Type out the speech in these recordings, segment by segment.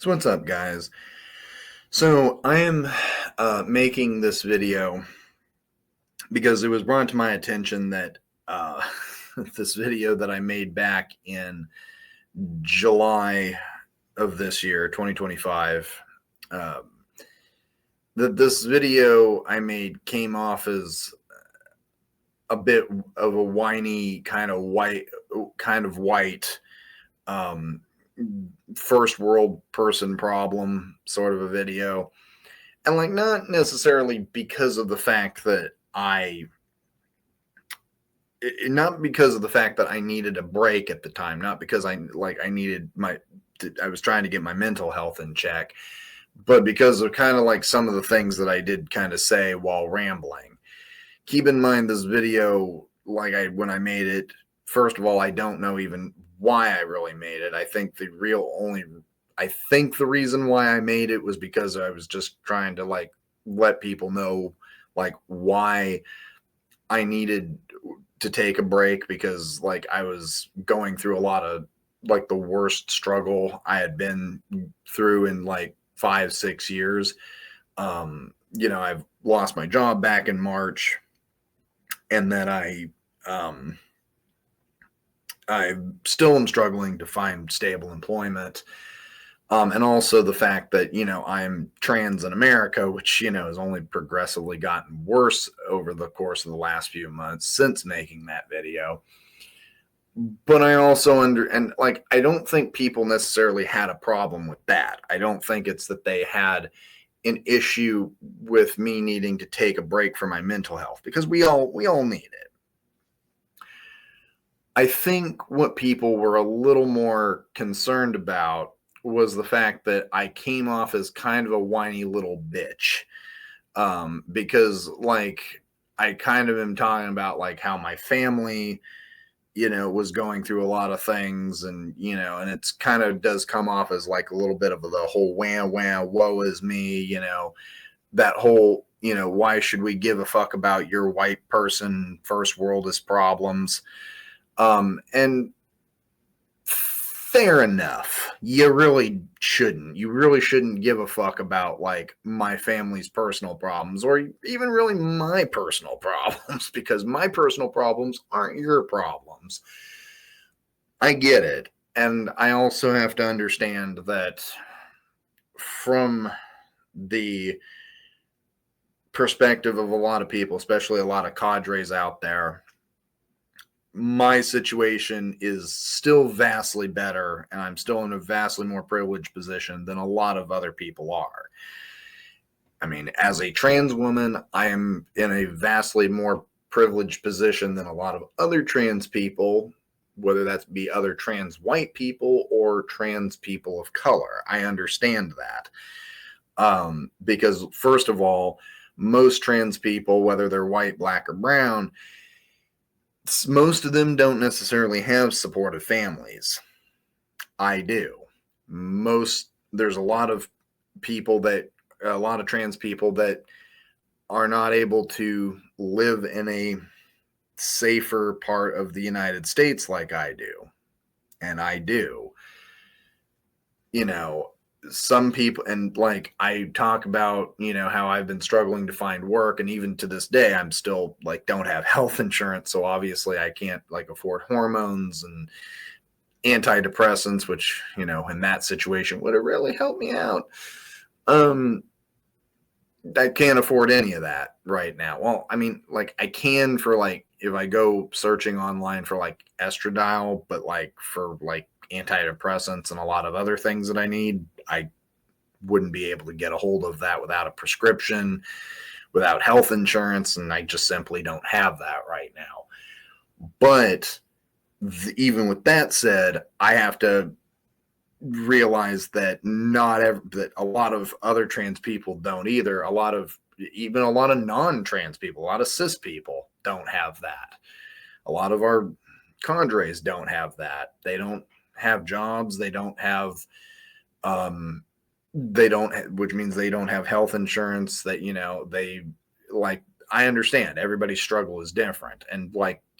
So what's up, guys? So I am making this video because it was brought to my attention that this video that I made back in July of this year, 2025, that this video I made came off as a bit of a whiny kind of white first world person problem sort of a video. And like, not necessarily because of the fact that not because of the fact that I needed a break at the time, not because I was trying to get my mental health in check, but because of kind of like some of the things that I did kind of say while rambling. Keep in mind this video, when I made it, first of all, I don't know even why I really made it. I think the reason why I made it was because I was just trying to let people know why I needed to take a break, because I was going through a lot of the worst struggle I had been through in 5-6 years. I've lost my job back in March, and then I still am struggling to find stable employment. And also the fact that, I'm trans in America, which, has only progressively gotten worse over the course of the last few months since making that video. But I also I don't think people necessarily had a problem with that. I don't think it's that they had an issue with me needing to take a break from my mental health, because we all need it. I think what people were a little more concerned about was the fact that I came off as kind of a whiny little bitch. Because I kind of am talking about how my family, was going through a lot of things, and, and it's kind of does come off as a little bit of the whole wah, woe is me, that whole, why should we give a fuck about your white person, first worldist problems? And fair enough. You really shouldn't. You really shouldn't give a fuck about my family's personal problems, or even really my personal problems, because my personal problems aren't your problems. I get it. And I also have to understand that from the perspective of a lot of people, especially a lot of cadres out there, my situation is still vastly better, and I'm still in a vastly more privileged position than a lot of other people are. I mean, as a trans woman, I am in a vastly more privileged position than a lot of other trans people, whether that be other trans white people or trans people of color. I understand that. Because first of all, most trans people, whether they're white, black, or brown, most of them don't necessarily have supportive families. I do. There's a lot of trans people that are not able to live in a safer part of the United States like I do. And I do. Some people, and I talk about, how I've been struggling to find work, and even to this day, I'm still don't have health insurance. So obviously I can't afford hormones and antidepressants, which, in that situation would have really helped me out. I can't afford any of that right now. Well, I mean, I can for if I go searching online for estradiol, but for antidepressants and a lot of other things that I need, I wouldn't be able to get a hold of that without a prescription, without health insurance, and I just simply don't have that right now. But even with that said, I have to realize that that a lot of other trans people don't either. Even a lot of non-trans people, a lot of cis people don't have that. A lot of our cadres don't have that. They don't have jobs. They don't have, which means they don't have health insurance. That, I understand everybody's struggle is different. And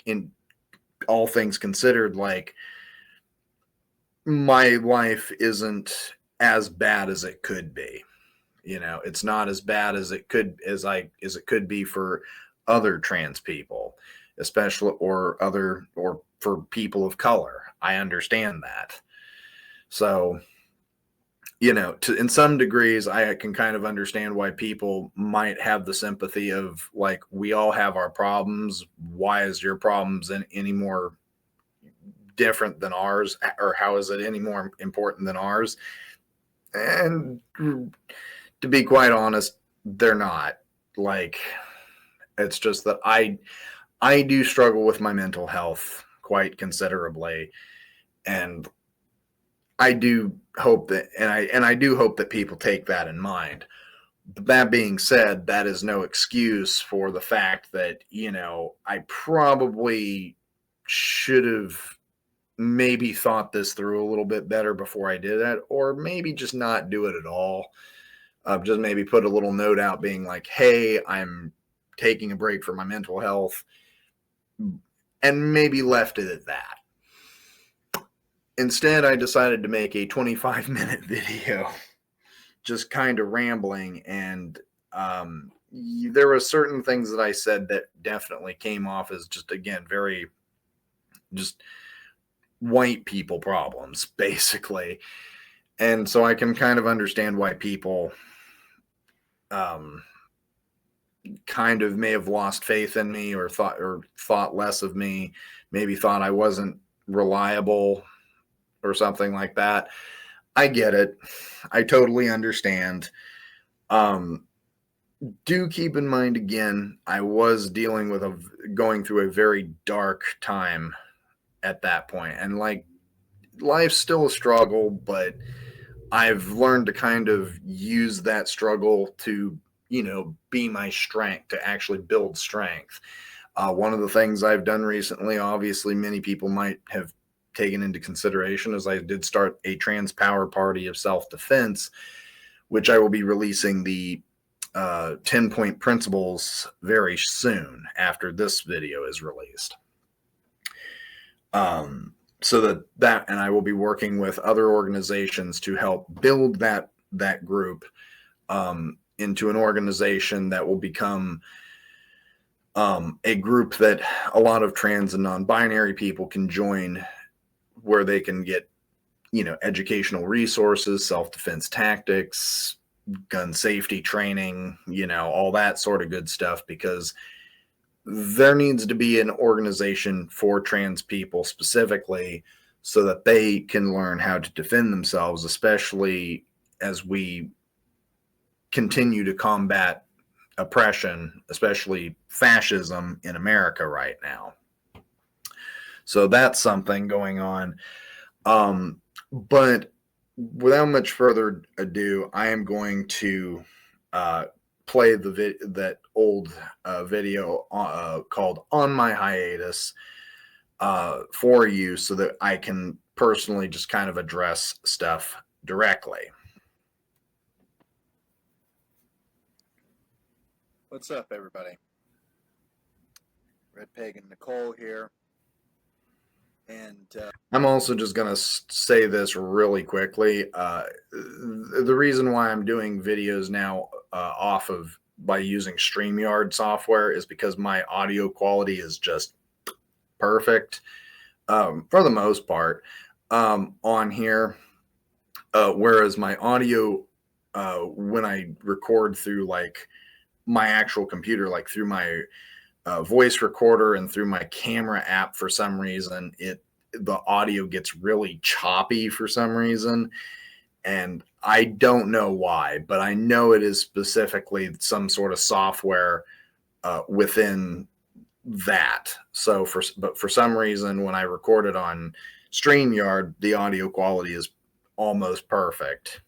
in all things considered, my life isn't as bad as it could be. It's not as bad as it could be for other trans people, especially or for people of color. I understand that. So, in some degrees, I can kind of understand why people might have the sympathy of like, we all have our problems. Why is your problems any more different than ours? Or how is it any more important than ours? And to be quite honest, they're not. Like, it's just that I do struggle with my mental health quite considerably, and I do hope that, and I do hope that people take that in mind. But that being said, that is no excuse for the fact that, I probably should have maybe thought this through a little bit better before I did that, or maybe just not do it at all. Just maybe put a little note out being like, hey, I'm taking a break for my mental health, and maybe left it at that. Instead, I decided to make a 25-minute video, just kind of rambling, and there were certain things that I said that definitely came off as just, again, very just white people problems, basically. And so I can kind of understand why people kind of may have lost faith in me, or thought less of me, maybe thought I wasn't reliable or something like that. I get it. I totally understand. Do keep in mind, again, I was going through a very dark time at that point, and like, life's still a struggle, but I've learned to kind of use that struggle to, be my strength, to actually build strength. One of the things I've done recently, obviously many people might have taken into consideration, is I did start a trans power party of self-defense, which I will be releasing the 10-point principles very soon after this video is released. So that and I will be working with other organizations to help build that group into an organization that will become a group that a lot of trans and non-binary people can join, where they can get, educational resources, self-defense tactics, gun safety training, all that sort of good stuff, because there needs to be an organization for trans people specifically, so that they can learn how to defend themselves, especially as we continue to combat oppression, especially fascism in America right now. So that's something going on. But without much further ado, I am going to play that old video called "On My Hiatus" for you, so that I can personally just kind of address stuff directly. What's up, everybody? RedPagan Nicole here. And I'm also just going to say this really quickly. The reason why I'm doing videos now by using StreamYard software is because my audio quality is just perfect for the most part on here. Whereas my audio, when I record through like my actual computer, like through my voice recorder and through my camera app, for some reason the audio gets really choppy for some reason, and I don't know why, but I know it is specifically some sort of software within that. So for some reason, when I record it on StreamYard, the audio quality is almost perfect.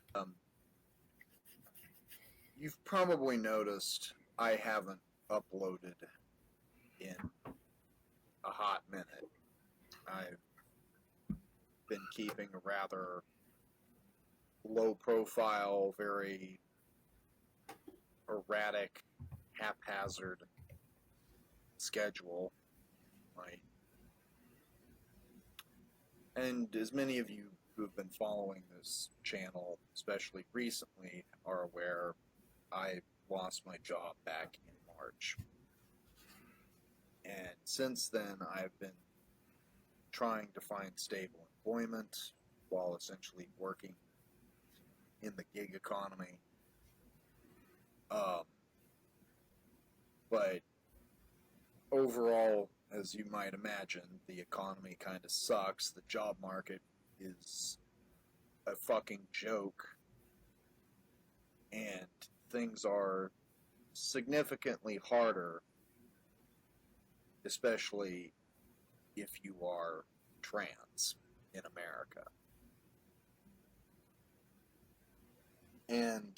You've probably noticed I haven't uploaded in a hot minute. I've been keeping a rather low profile, very erratic, haphazard schedule. And as many of you who have been following this channel, especially recently, are aware I lost my job back in March. And since then, I've been trying to find stable employment while essentially working in the gig economy. But overall, as you might imagine, the economy kind of sucks. The job market is a fucking joke. And things are significantly harder, especially if you are trans in America. And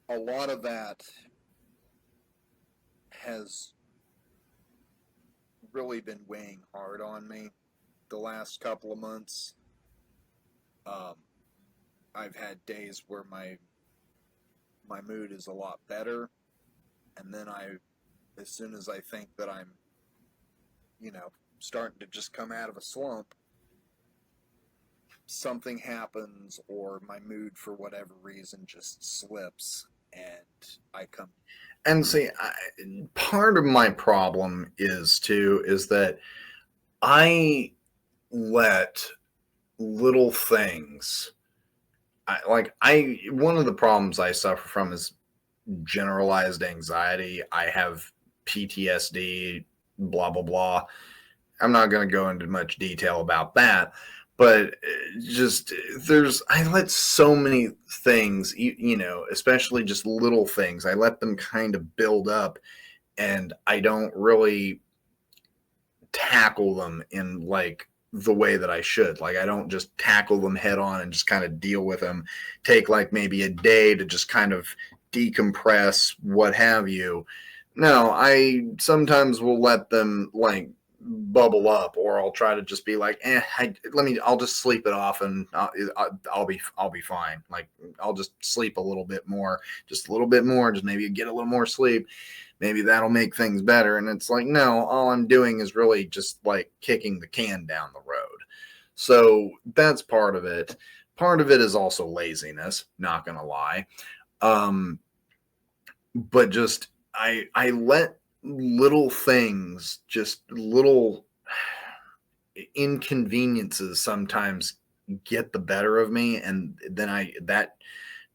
a lot of that has really been weighing hard on me the last couple of months. I've had days where my mood is a lot better, and then as soon as I think that I'm, starting to just come out of a slump, something happens, or my mood for whatever reason just slips, and I come. And see, part of my problem is that I let little things, one of the problems I suffer from is generalized anxiety. I have PTSD, blah, blah, blah. I'm not going to go into much detail about that, but I let so many things, especially just little things, I let them kind of build up, and I don't really tackle them in the way that I should. I don't just tackle them head on and just kind of deal with them, take maybe a day to just kind of decompress, what have you. No, I sometimes will let them bubble up, or I'll try to just be I'll just sleep it off, and I'll be fine. I'll just sleep a little bit more, just maybe get a little more sleep. Maybe that'll make things better. And it's no, all I'm doing is really just kicking the can down the road. So that's part of it. Part of it is also laziness, not gonna lie. But just I let little things, just little inconveniences sometimes get the better of me, and then that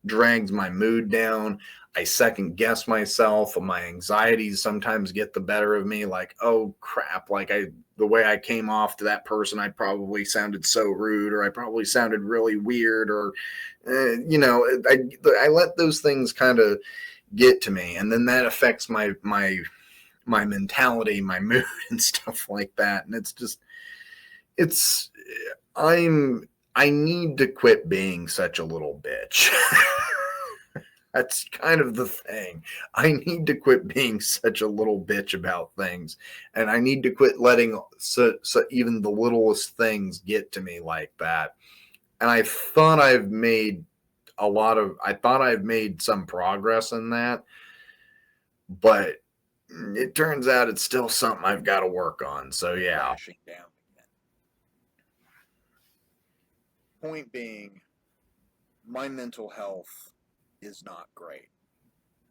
drags my mood down. I second guess myself. My anxieties sometimes get the better of me. Oh crap, the way I came off to that person, I probably sounded so rude, or I probably sounded really weird, or I let those things kind of get to me, and then that affects my mentality, my mood, and stuff like that. And I need to quit being such a little bitch. That's kind of the thing. I need to quit being such a little bitch about things, and I need to quit letting even the littlest things get to me like that. And I thought I've made some progress in that, but it turns out it's still something I've got to work on. So yeah. Crashing down again. Point being, my mental health is not great.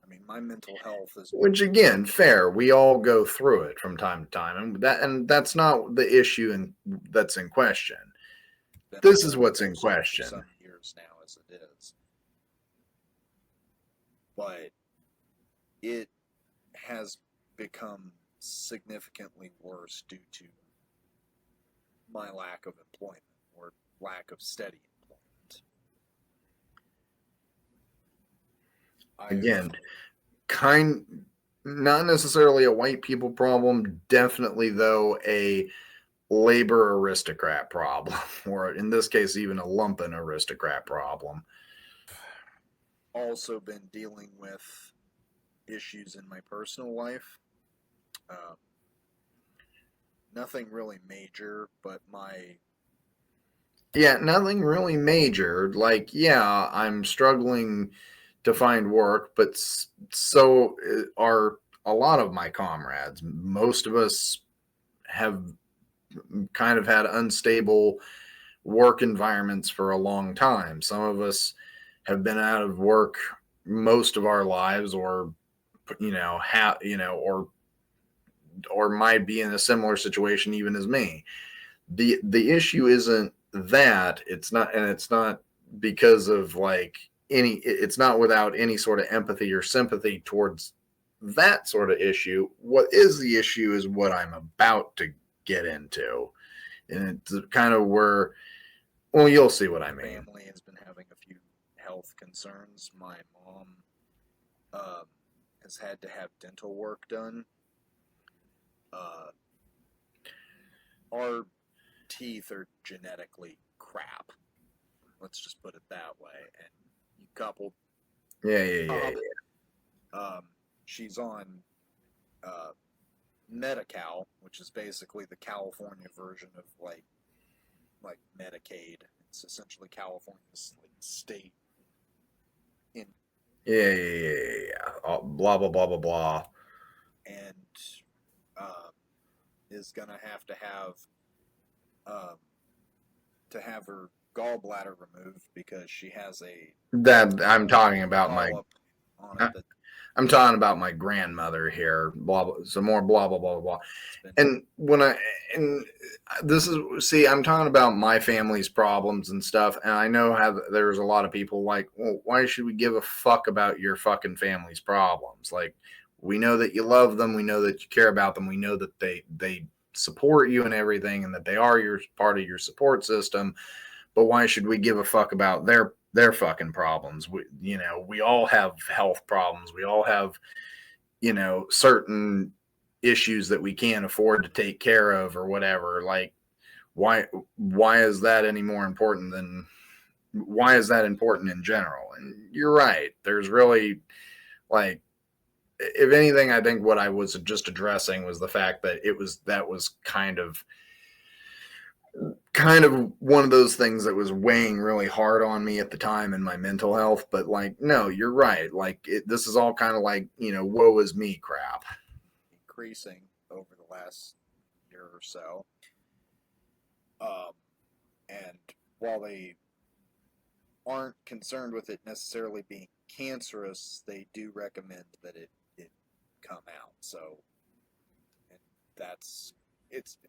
I mean, my mental health is, which again, fair. We all go through it from time to time, and that's not the issue that's in question. This is what's in question. Some years now, as it is, but it has become significantly worse due to my lack of employment, or lack of steady employment. Again, not necessarily a white people problem, definitely though a labor aristocrat problem, or in this case even a lumpen aristocrat problem. Also been dealing with issues in my personal life. Nothing really major, but nothing really major. I'm struggling to find work, but so are a lot of my comrades. Most of us have kind of had unstable work environments for a long time. Some of us have been out of work most of our lives, or or might be in a similar situation even as me. The issue isn't that, it's not because of like it's not without any sort of empathy or sympathy towards that sort of issue. What is the issue is what I'm about to get into. And it's kind of where, well, you'll see what I mean. Family has been having a few health concerns. My mom has had to have dental work done. Our teeth are genetically crap. Let's just put it that way. And you couple, Yeah. she's on Medi-Cal, which is basically the California version of like Medicaid. It's essentially California's like state. Yeah. Blah blah blah blah blah. And is gonna have her gallbladder removed because she has that I'm talking about my on it I'm talking about my grandmother here. Blah, blah, some more blah blah blah blah. And this is, see, I'm talking about my family's problems and stuff, and I know how there's a lot of people like, well, why should we give a fuck about your fucking family's problems? Like, we know that you love them, we know that you care about them, we know that they support you and everything, and that they are your part of your support system. But why should we give a fuck about their fucking problems? We all have health problems. We all have, certain issues that we can't afford to take care of or whatever. Like, why is that any more important than, why is that important in general? And you're right. There's really, like, if anything, I think what I was just addressing was the fact that that was kind of one of those things that was weighing really hard on me at the time in my mental health. But like, no, you're right. Like, this is all kind of like, woe is me crap. Increasing over the last year or so. And while they aren't concerned with it necessarily being cancerous, they do recommend that it come out. So, and it's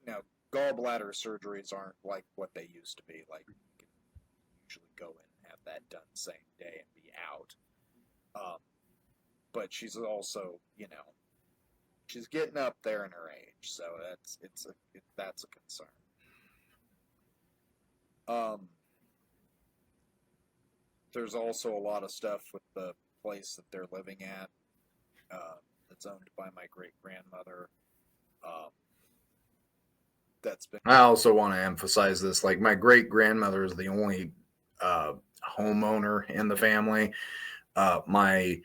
now, gallbladder surgeries aren't like what they used to be. Like, you can usually go in and have that done the same day and be out. But she's also, she's getting up there in her age, so that's a concern. There's also a lot of stuff with the place that they're living at that's owned by my great-grandmother. I also want to emphasize this. Like, my great-grandmother is the only homeowner in the family. My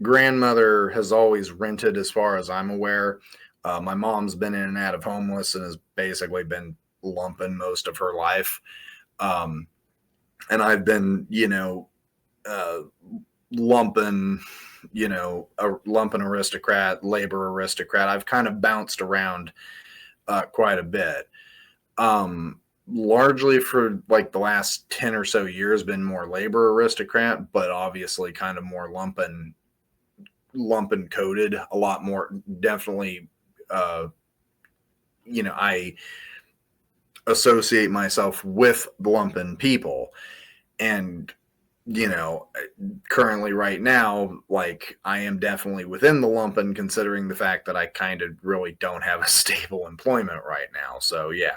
grandmother has always rented, as far as I'm aware. My mom's been in and out of homeless and has basically been lumping most of her life. And I've been, lumping, lumping aristocrat, labor aristocrat. I've kind of bounced around quite a bit. Largely for like the last 10 or so years been more labor aristocrat, but obviously kind of more lumping coded a lot more. Definitely, I associate myself with lumping people, and currently right now, like, I am definitely within the lumping, considering the fact that I kind of really don't have a stable employment right now. So yeah,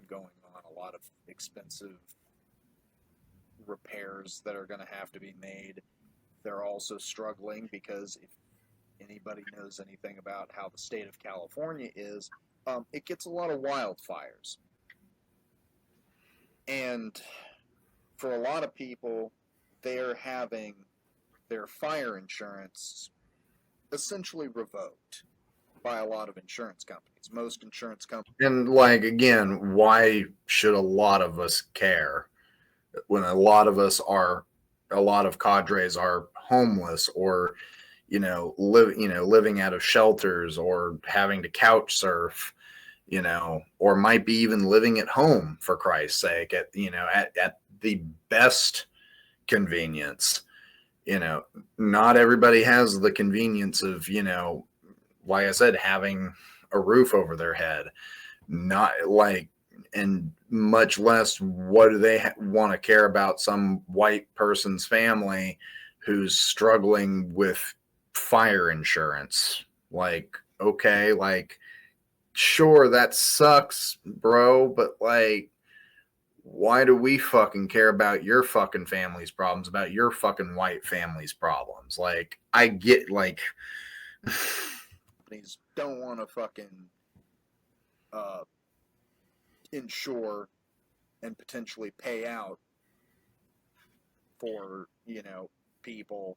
going on a lot of expensive repairs that are going to have to be made. They're also struggling because if anybody knows anything about how the state of California is, it gets a lot of wildfires. And for a lot of people, they're having their fire insurance essentially revoked by a lot of insurance companies. Most insurance companies. And like, again, why should a lot of us care when a lot of cadres are homeless, or living out of shelters, or having to couch surf, you know, or might be even living at home, for Christ's sake, at, you know, at the best convenience. You know, not everybody has the convenience of, you know, like I said, having a roof over their head. Not like, and much less what do they want to care about some white person's family who's struggling with fire insurance. Like, okay, like, sure, that sucks, bro, but like, why do we fucking care about your fucking family's problems, about your fucking white family's problems? Like, I get, like, Companies don't want to fucking insure and potentially pay out for, you know, people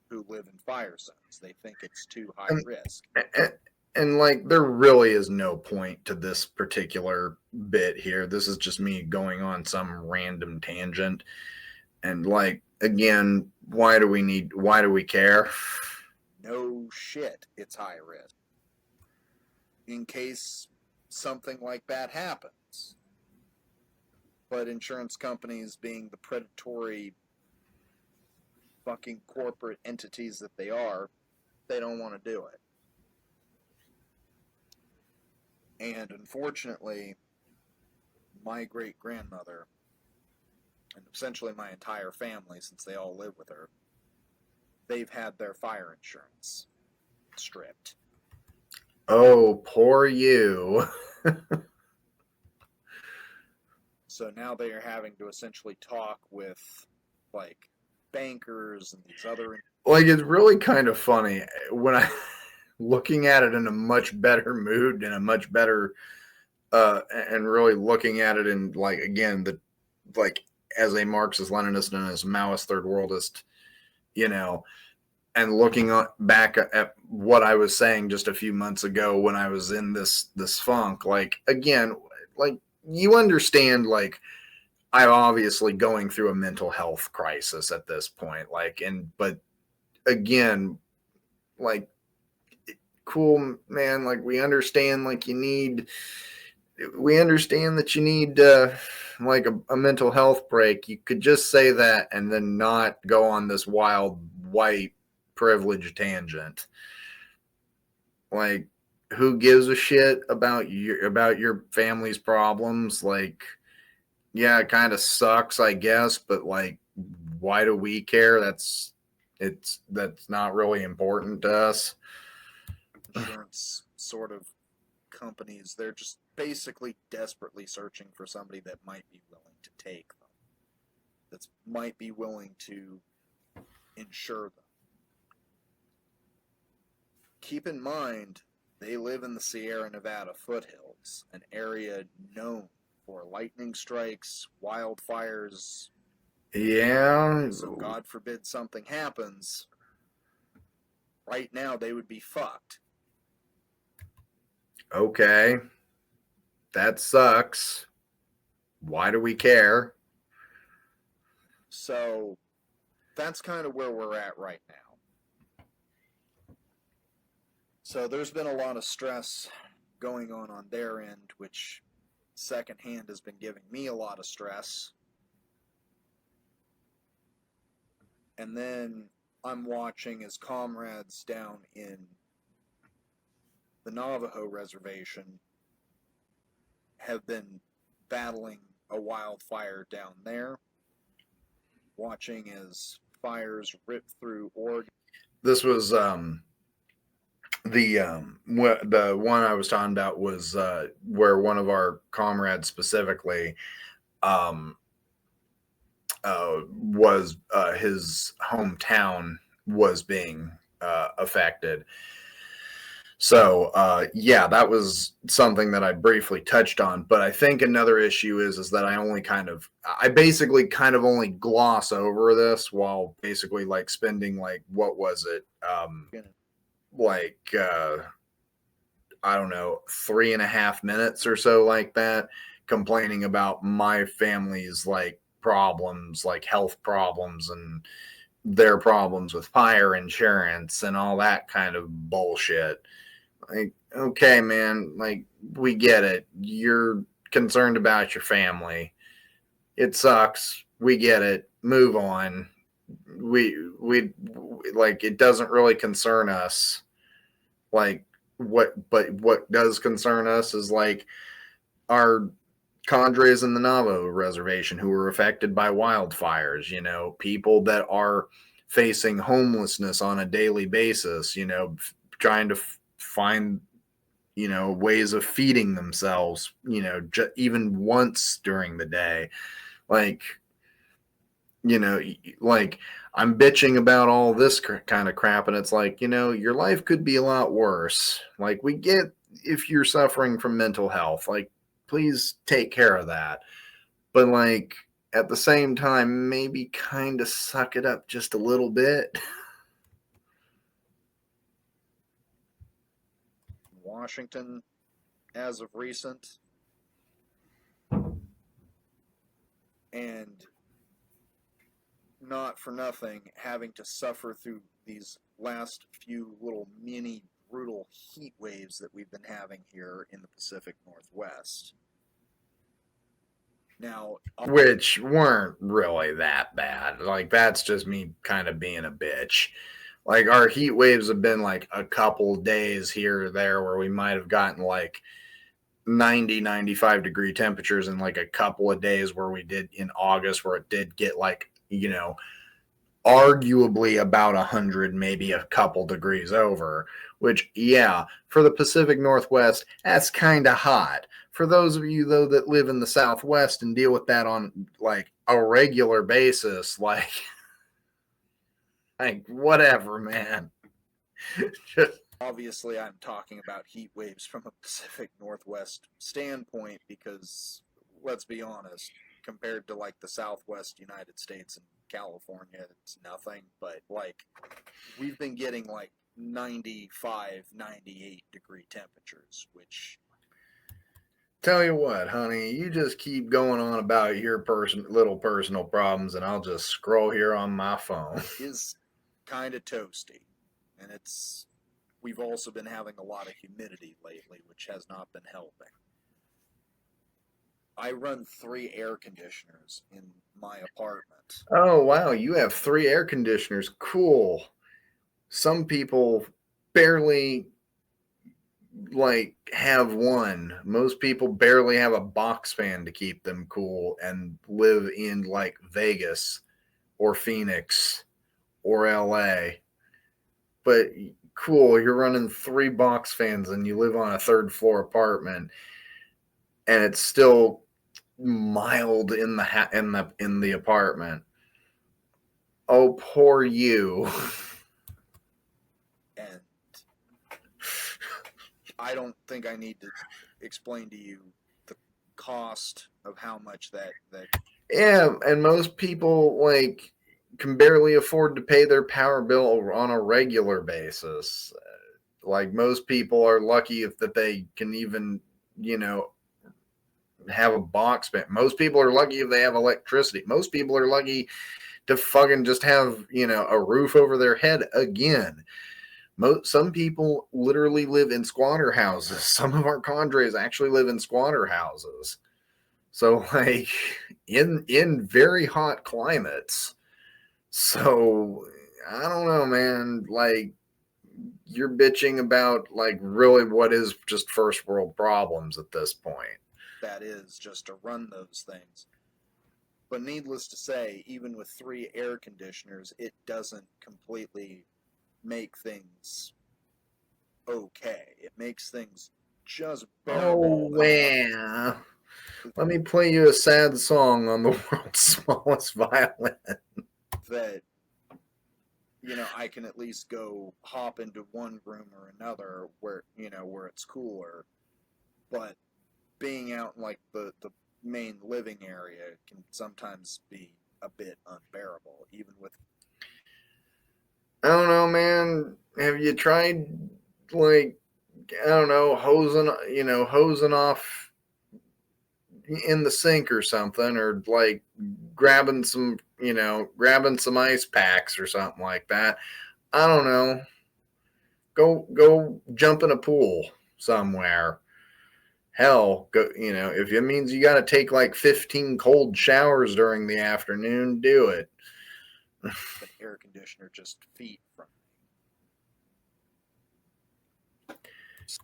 who live in fire zones. They think it's too high risk. And like, there really is no point to this particular bit here. This is just me going on some random tangent. And like, again, why do we care? No shit, it's high risk. In case something like that happens. But insurance companies, being the predatory fucking corporate entities that they are, they don't want to do it. And unfortunately, my great-grandmother, and essentially my entire family, since they all live with her, they've had their fire insurance stripped. Oh, poor you. So now they are having to essentially talk with, like, bankers and these other... Like, it's really kind of funny when I looking at it in a much better mood and a much better and really looking at it in, like, again, the, like, as a Marxist Leninist and as a Maoist third worldist, you know, and looking back at what I was saying just a few months ago when I was in this funk, like, again, like, you understand, like, I'm obviously going through a mental health crisis at this point, like, and but again, like, cool, man, like, we understand, like, we understand that you need like a mental health break. You could just say that and then not go on this wild white privilege tangent. Like, who gives a shit about your family's problems? Like, yeah, it kind of sucks, I guess, but like, why do we care? That's not really important to us. Insurance sort of companies, they're just basically desperately searching for somebody that might be willing to take them, that might be willing to insure them. Keep in mind, they live in the Sierra Nevada foothills, an area known for lightning strikes, wildfires. Yeah. So God forbid something happens, right now they would be fucked. Okay. That sucks. Why do we care? So that's kind of where we're at right now. So there's been a lot of stress going on their end, which secondhand has been giving me a lot of stress. And then I'm watching as comrades down in the Navajo reservation have been battling a wildfire down there, watching as fires rip through Oregon. This was the one I was talking about was where one of our comrades specifically was his hometown was being affected. So yeah, that was something that I briefly touched on. But I think another issue is that I basically kind of only gloss over this while basically like spending like, what was it? Like I don't know, 3.5 minutes or so like that, complaining about my family's like problems, like health problems and their problems with fire insurance and all that kind of bullshit. Like, okay, man, like, we get it. You're concerned about your family. It sucks. We get it. Move on. We like, it doesn't really concern us. Like, what does concern us is like our cadres in the Navajo reservation who were affected by wildfires, people that are facing homelessness on a daily basis, trying to find, ways of feeding themselves, even once during the day. Like, like, I'm bitching about all this kind of crap, and it's like, your life could be a lot worse. Like, we get if you're suffering from mental health, like, please take care of that. But, like, at the same time, maybe kind of suck it up just a little bit. Washington, as of recent, and not for nothing, having to suffer through these last few little mini brutal heat waves that we've been having here in the Pacific Northwest. Now, Which weren't really that bad. Like, that's just me kind of being a bitch. Like, our heat waves have been like a couple days here or there where we might have gotten like 90, 95 degree temperatures in like a couple of days where we did in August, where it did get like, arguably about 100, maybe a couple degrees over, which, yeah, for the Pacific Northwest, that's kind of hot. For those of you, though, that live in the Southwest and deal with that on like a regular basis, like whatever, man. obviously, I'm talking about heat waves from a Pacific Northwest standpoint because, let's be honest, compared to like the Southwest United States and California, it's nothing. But like, we've been getting like 95, 98 degree temperatures, which, Tell you what, honey, you just keep going on about your little personal problems, and I'll just scroll here on my phone. is kind of toasty. And we've also been having a lot of humidity lately, which has not been helping. I run 3 air conditioners in my apartment. Oh, wow, you have 3 air conditioners. Cool. Some people barely like have one. Most people barely have a box fan to keep them cool and live in like Vegas or Phoenix or LA. But cool, you're running 3 box fans and you live on a 3rd floor apartment and it's still mild in the apartment. Oh, poor you. And I don't think I need to explain to you the cost of how much that Yeah, and most people like can barely afford to pay their power bill on a regular basis. Like, most people are lucky if that they can even, have a box fan. Most people are lucky if they have electricity. Most people are lucky to fucking just have, a roof over their head again. Some people literally live in squatter houses. Some of our cadres actually live in squatter houses. So, like, in very hot climates. So, I don't know, man. Like, you're bitching about like really what is just first world problems at this point. that is just to run those things. But needless to say, even with 3 air conditioners, it doesn't completely make things okay. It makes things just bearable. Oh, man. Let me play you a sad song on the world's smallest violin. That, I can at least go hop into one room or another where, where it's cooler. But being out in like the main living area can sometimes be a bit unbearable, even with. I don't know, man. Have you tried, like, I don't know, hosing off in the sink or something, or like grabbing some ice packs or something like that? I don't know. go jump in a pool somewhere. Hell, go, you know, if it means you got to take like 15 cold showers during the afternoon, do it. An air conditioner just feet from me.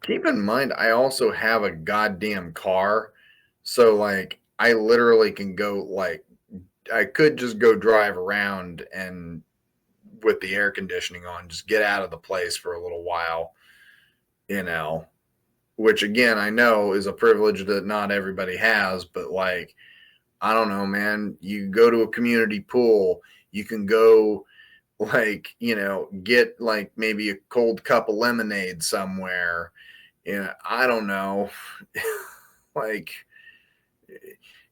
Keep in mind, I also have a goddamn car. So, like, I literally can go, like, I could just go drive around and with the air conditioning on, just get out of the place for a little while, you know, which again, I know is a privilege that not everybody has, but like, I don't know, man, you go to a community pool, you can go like, you know, get like maybe a cold cup of lemonade somewhere. You know, I don't know, like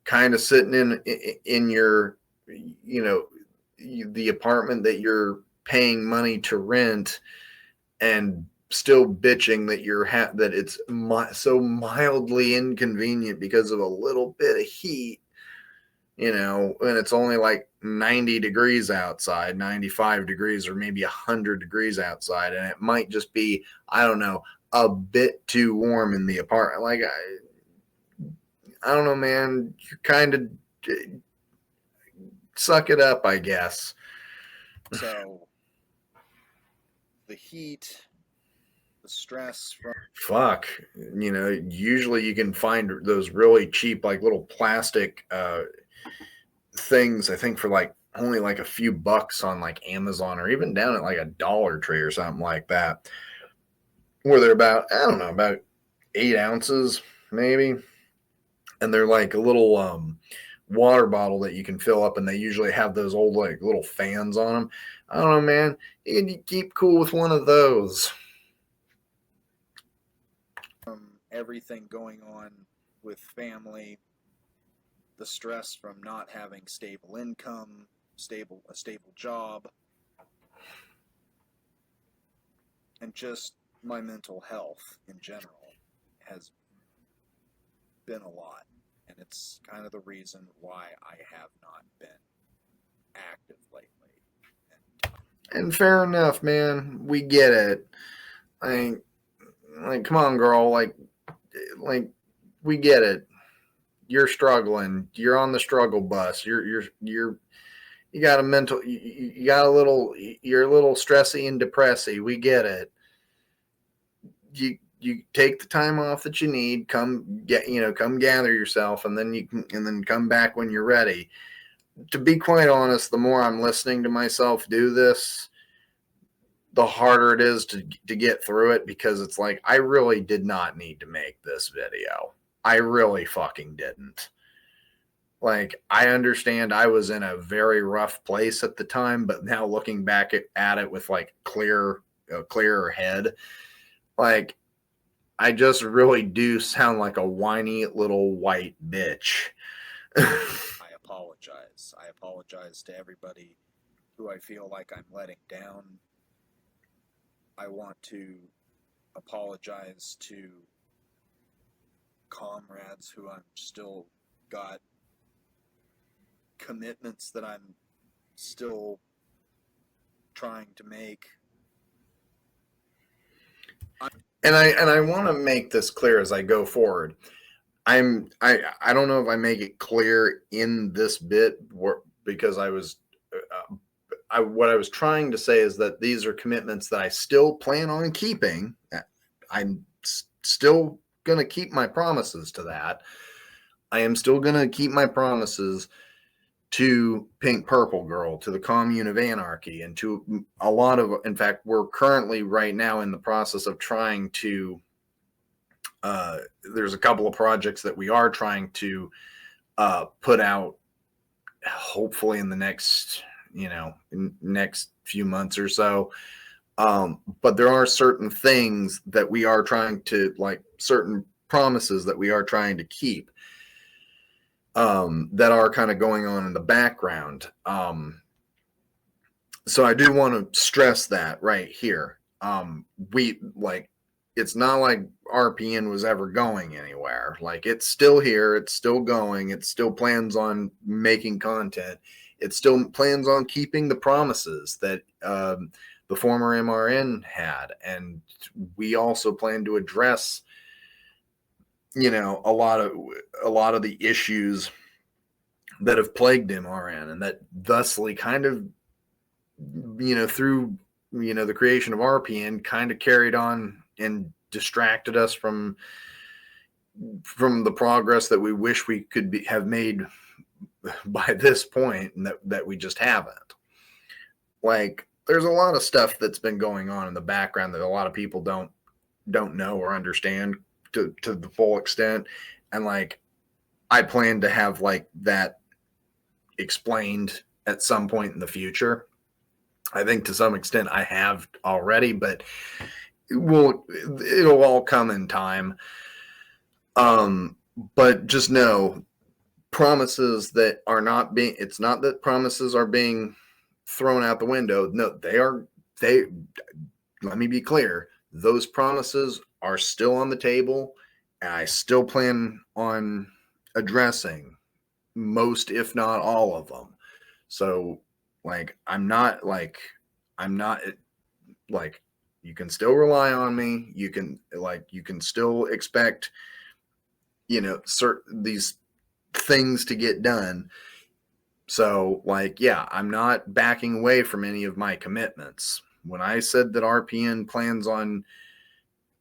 kind of sitting in your, you know, the apartment that you're paying money to rent and still bitching that that it's so mildly inconvenient because of a little bit of heat, you know, and it's only like 90 degrees outside, 95 degrees, or maybe 100 degrees outside. And it might just be, I don't know, a bit too warm in the apartment. Like, I don't know, man, you kind of suck it up, I guess. So the heat, the stress from Fuck, you know, usually you can find those really cheap, like little plastic things, I think for like only like a few bucks on like Amazon or even down at like a Dollar Tree or something like that, where they're about, I don't know, about 8 ounces maybe. And they're like a little water bottle that you can fill up, and they usually have those old like little fans on them. I don't know, man. You can keep cool with one of those. everything going on with family, the stress from not having stable income, a stable job, and just my mental health in general has been a lot. And it's kind of the reason why I have not been active lately. And fair enough, man. We get it. Like, come on, girl. Like, we get it. You're struggling. You're on the struggle bus. You got a mental. You got a little. You're a little stressy and depressy. We get it. You take the time off that you need. Come gather yourself, and then come back when you're ready. To be quite honest, the more I'm listening to myself do this, the harder it is to get through it, because it's like, I really did not need to make this video. I really fucking didn't. Like, I understand I was in a very rough place at the time, but now looking back at it with like clearer head, like, I just really do sound like a whiny little white bitch. I apologize. I apologize to everybody who I feel like I'm letting down. I want to apologize to comrades who I'm still got commitments that I'm still trying to make. And I want to make this clear as I go forward. I don't know if I make it clear in this bit, because what I was trying to say is that these are commitments that I still plan on keeping. I'm still going to keep my promises to that. I am still going to keep my promises to Pink Purple Girl, to the Commune of Anarchy, and to a lot of, in fact, we're currently right now in the process of trying to, there's a couple of projects that we are trying to put out, hopefully in the next few months or so. But there are certain things that we are trying to, like certain promises that we are trying to keep, that are kind of going on in the background. So I do want to stress that right here. It's not like RPN was ever going anywhere. Like, it's still here. It's still going. It still plans on making content. it still plans on keeping the promises that the former MRN had, and we also plan to address, you know, a lot of the issues that have plagued MRN, and that thusly kind of, you know, through, you know, the creation of RPN kind of carried on and distracted us from the progress that we wish we could have made by this point, and that we just haven't. Like, there's a lot of stuff that's been going on in the background that a lot of people don't know or understand to the full extent, and like, I plan to have like that explained at some point in the future. I think to some extent I have already, but it'll all come in time. But just know, promises that are not being, it's not that promises are being thrown out the window. No, let me be clear. Those promises are still on the table, and I still plan on addressing most, if not all of them. So like, I'm not like, you can still rely on me. You can still expect, you know, these things to get done. So like, yeah, I'm not backing away from any of my commitments. When I said that RPN plans on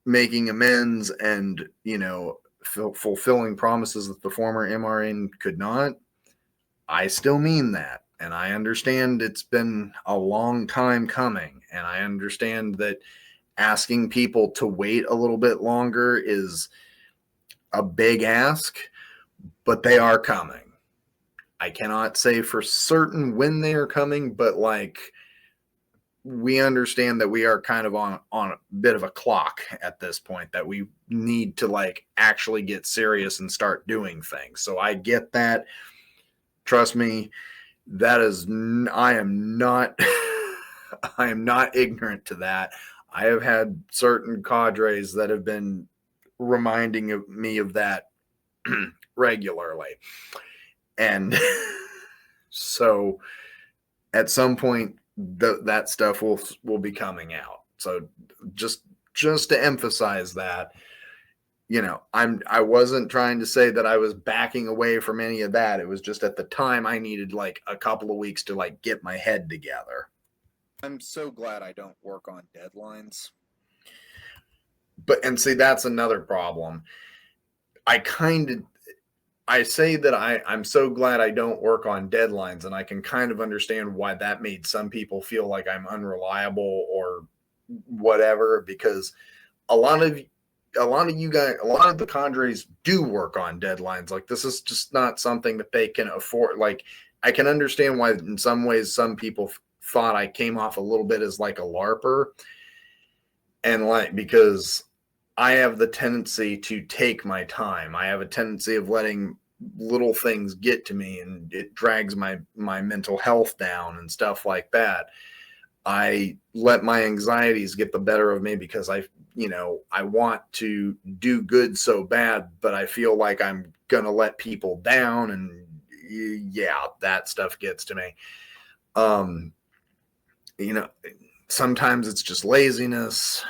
making amends and, you know, fulfilling promises that the former MRN could not, I still mean that. And I understand it's been a long time coming. And I understand that asking people to wait a little bit longer is a big ask, but they are coming. I cannot say for certain when they are coming, but like, we understand that we are kind of on a bit of a clock at this point, that we need to like actually get serious and start doing things. So I get that. Trust me, that is, I am not I am not ignorant to that. I have had certain cadres that have been reminding me of that regularly. And so at some point that stuff will be coming out. So just to emphasize that, you know, I wasn't trying to say that I was backing away from any of that. It was just at the time I needed like a couple of weeks to like get my head together. I'm so glad I don't work on deadlines. And see, that's another problem. I say that I'm so glad I don't work on deadlines, and I can kind of understand why that made some people feel like I'm unreliable or whatever, because a lot of you guys, a lot of the cadres do work on deadlines. Like, this is just not something that they can afford. Like, I can understand why in some ways some people thought I came off a little bit as like a LARPer, and like, because I have the tendency to take my time. I have a tendency of letting little things get to me, and it drags my mental health down and stuff like that. I let my anxieties get the better of me because I want to do good so bad, but I feel like I'm going to let people down, and yeah, that stuff gets to me. You know, sometimes it's just laziness.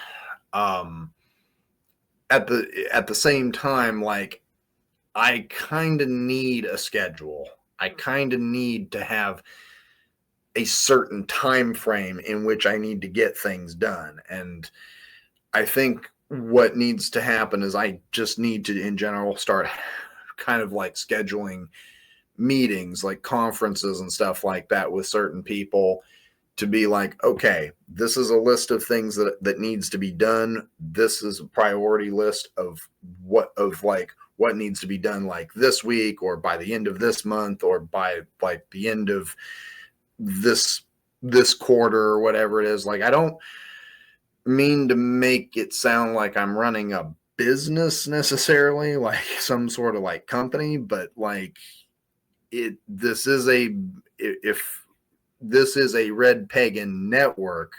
At the same time, like, I kind of need a schedule. I kind of need to have a certain time frame in which I need to get things done. And I think what needs to happen is I just need to, in general, start kind of like scheduling meetings, like conferences and stuff like that with certain people, to be like, okay, this is a list of things that needs to be done. This is a priority list of what needs to be done, like this week, or by the end of this month, or by like the end of this quarter, or whatever it is. Like, I don't mean to make it sound like I'm running a business necessarily, like some sort of like company, but like, this is a RedPagan network,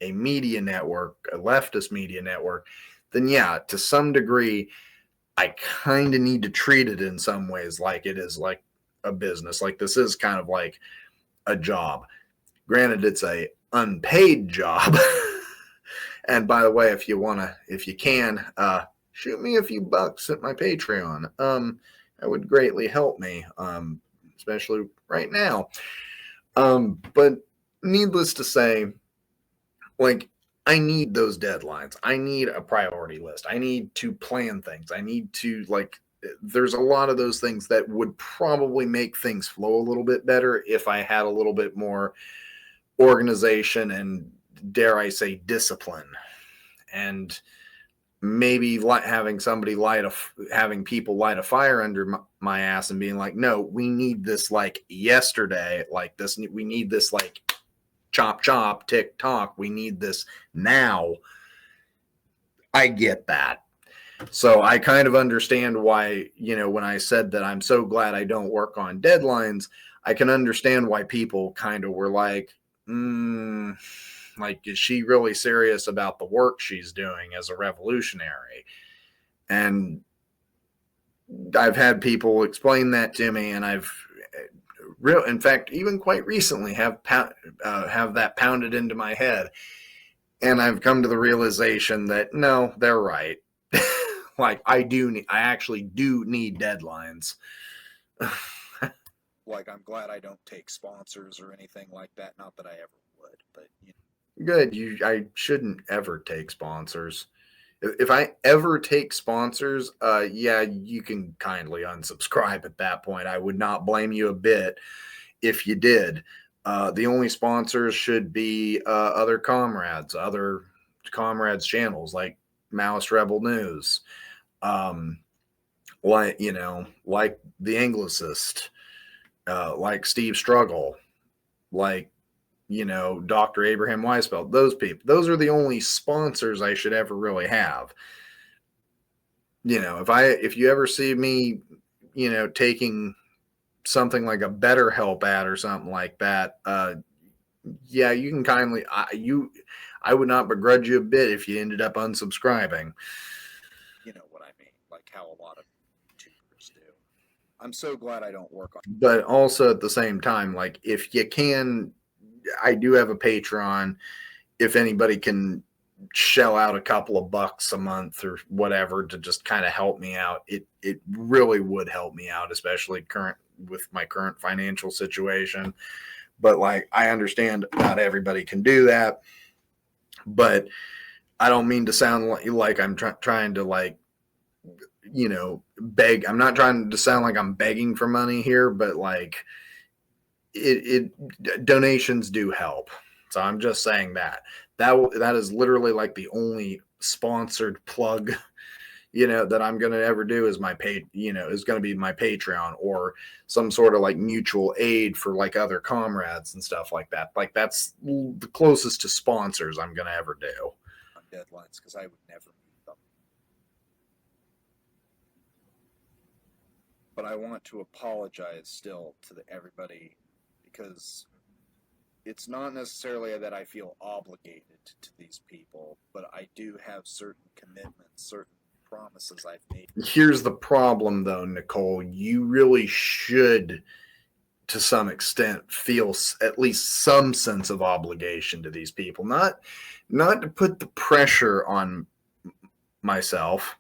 a media network, a leftist media network, then yeah, to some degree, I kind of need to treat it in some ways like it is like a business. Like, this is kind of like a job. Granted, it's a unpaid job. And by the way, if you can, shoot me a few bucks at my Patreon. That would greatly help me, especially right now. But needless to say, like, I need those deadlines. I need a priority list. I need to plan things. I need to, like, there's a lot of those things that would probably make things flow a little bit better if I had a little bit more organization and, dare I say, discipline. And maybe having people light a fire under my ass and being like, no, we need this like yesterday, like this, we need this like chop chop, tick tock, we need this now. I get that. So I kind of understand why, when I said that I'm so glad I don't work on deadlines, I can understand why people kind of were like, like, is she really serious about the work she's doing as a revolutionary? And I've had people explain that to me, and in fact, even quite recently have that pounded into my head. And I've come to the realization that no, they're right. Like, I actually do need deadlines. Like, I'm glad I don't take sponsors or anything like that. Not that I ever would, but Good. I shouldn't ever take sponsors. If I ever take sponsors, yeah, you can kindly unsubscribe at that point. I would not blame you a bit if you did. The only sponsors should be other comrades channels like Mouse Rebel News, like the Anglicist, like Steve Struggle, like Dr. Abraham Weisfeld. Those people. Those are the only sponsors I should ever really have. If you ever see me, taking something like a BetterHelp ad or something like that, yeah, you can kindly, I would not begrudge you a bit if you ended up unsubscribing. You know what I mean, like how a lot of YouTubers do. I'm so glad I don't work on. But also at the same time, like, if you can, I do have a Patreon. If anybody can shell out a couple of bucks a month or whatever to just kind of help me out, it really would help me out, especially with my current financial situation. But like, I understand not everybody can do that, but I don't mean to sound like I'm trying to, like, beg. I'm not trying to sound like I'm begging for money here, but like, donations do help. So I'm just saying that is literally like the only sponsored plug, that I'm going to ever do is is going to be my Patreon or some sort of like mutual aid for like other comrades and stuff like that. Like, that's the closest to sponsors I'm going to ever do. On deadlines, because I would never meet them. But I want to apologize still to everybody, because it's not necessarily that I feel obligated to these people, but I do have certain commitments, certain promises I've made. Here's the problem, though, Nicole. You really should, to some extent, feel at least some sense of obligation to these people. Not to put the pressure on myself.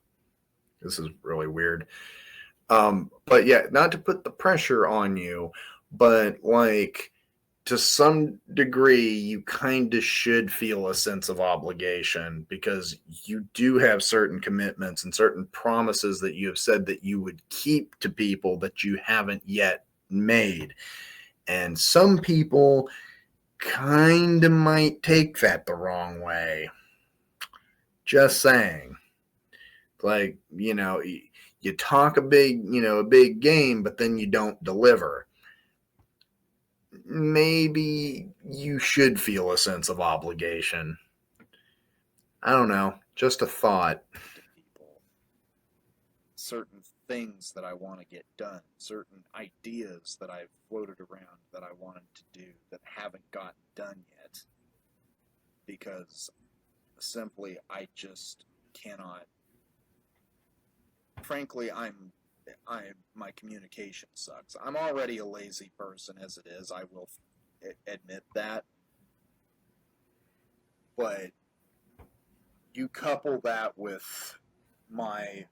This is really weird. But yeah, not to put the pressure on you, but like, to some degree, you kind of should feel a sense of obligation, because you do have certain commitments and certain promises that you have said that you would keep to people that you haven't yet made. And some people kind of might take that the wrong way. Just saying. Like, you talk a big game, but then you don't deliver. Maybe you should feel a sense of obligation. I don't know. Just a thought. To people, certain things that I want to get done, certain ideas that I've floated around that I wanted to do that haven't gotten done yet, because simply I just cannot. Frankly, my communication sucks. I'm already a lazy person as it is. I will admit that. But you couple that with my,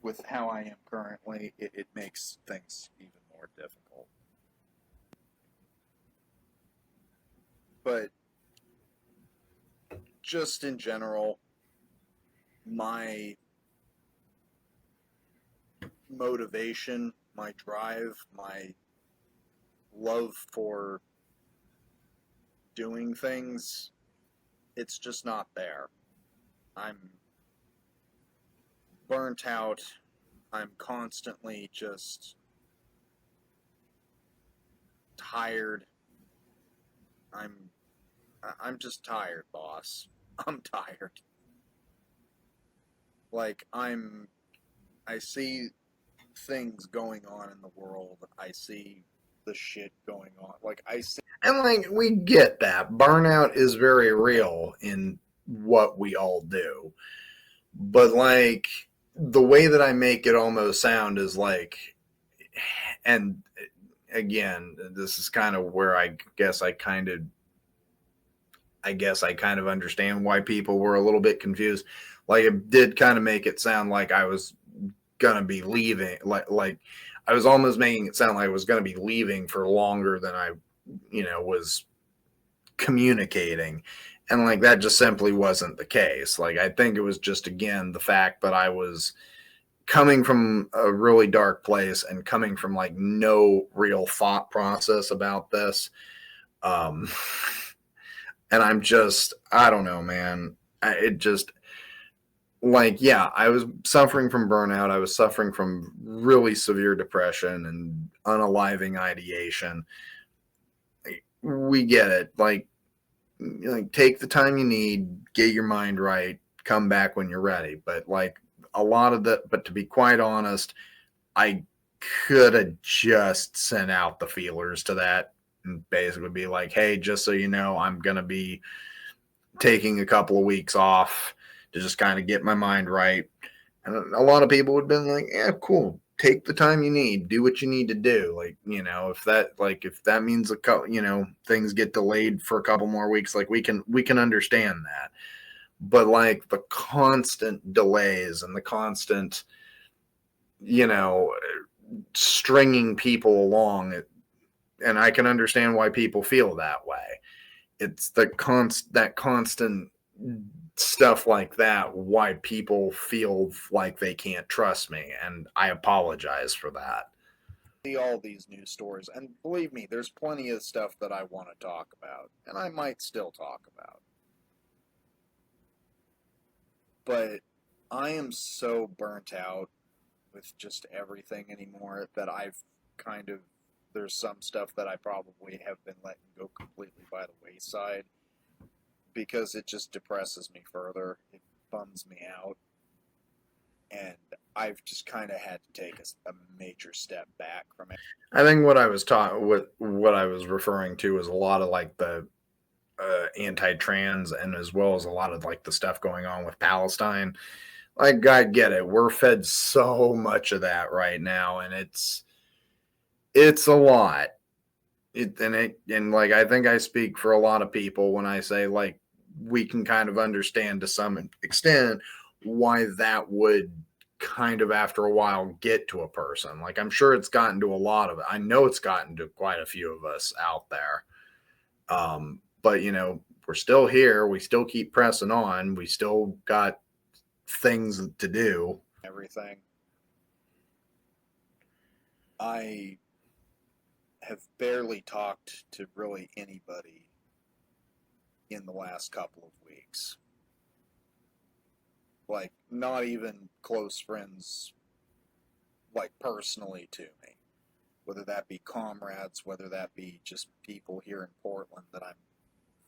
with how I am currently, it makes things even more difficult. But just in general, my motivation, my drive, my love for doing things, it's just not there. I'm burnt out. I'm constantly just tired. I'm just tired, boss. I'm tired. Like, I see things going on in the world. I see the shit going on. Like, I see. And like, we get that. Burnout is very real in what we all do. But like, the way that I make it almost sound is like, and again, this is kind of where I guess I kind of understand why people were a little bit confused. Like, it did kind of make it sound like I was gonna be leaving, like I was almost making it sound like I was gonna be leaving for longer than I, was communicating. And like, that just simply wasn't the case. Like, I think it was just, again, the fact that I was coming from a really dark place and coming from like no real thought process about this. And I don't know, man. It just, like, yeah, I was suffering from burnout. I was suffering from really severe depression and unaliving ideation. We get it. Like, take the time you need, get your mind right, come back when you're ready. But like, but to be quite honest, I could have just sent out the feelers to that and basically be like, hey, just so you know, I'm going to be taking a couple of weeks off to just kind of get my mind right. And a lot of people would have been like, yeah, cool. Take the time you need, do what you need to do. Like, if that means things get delayed for a couple more weeks, like, we can understand that. But like, the constant delays and the constant, stringing people along, and I can understand why people feel that way. It's that constant stuff like that, why people feel like they can't trust me, and I apologize for that. See all these news stories, and believe me, there's plenty of stuff that I want to talk about, and I might still talk about. But I am so burnt out with just everything anymore that there's some stuff that I probably have been letting go completely by the wayside because it just depresses me further. It bums me out. And I've just kind of had to take a major step back from it. I think what I was referring to is a lot of like the anti-trans, and as well as a lot of like the stuff going on with Palestine. Like, I get it. We're fed so much of that right now, and it's a lot. And like, I think I speak for a lot of people when I say, like, we can kind of understand to some extent why that would kind of, after a while, get to a person. Like, I'm sure it's gotten to a lot of it. I know it's gotten to quite a few of us out there. But we're still here. We still keep pressing on. We still got things to do. Everything. I have barely talked to really anybody in the last couple of weeks. Like, not even close friends, like, personally to me. Whether that be comrades, whether that be just people here in Portland that I'm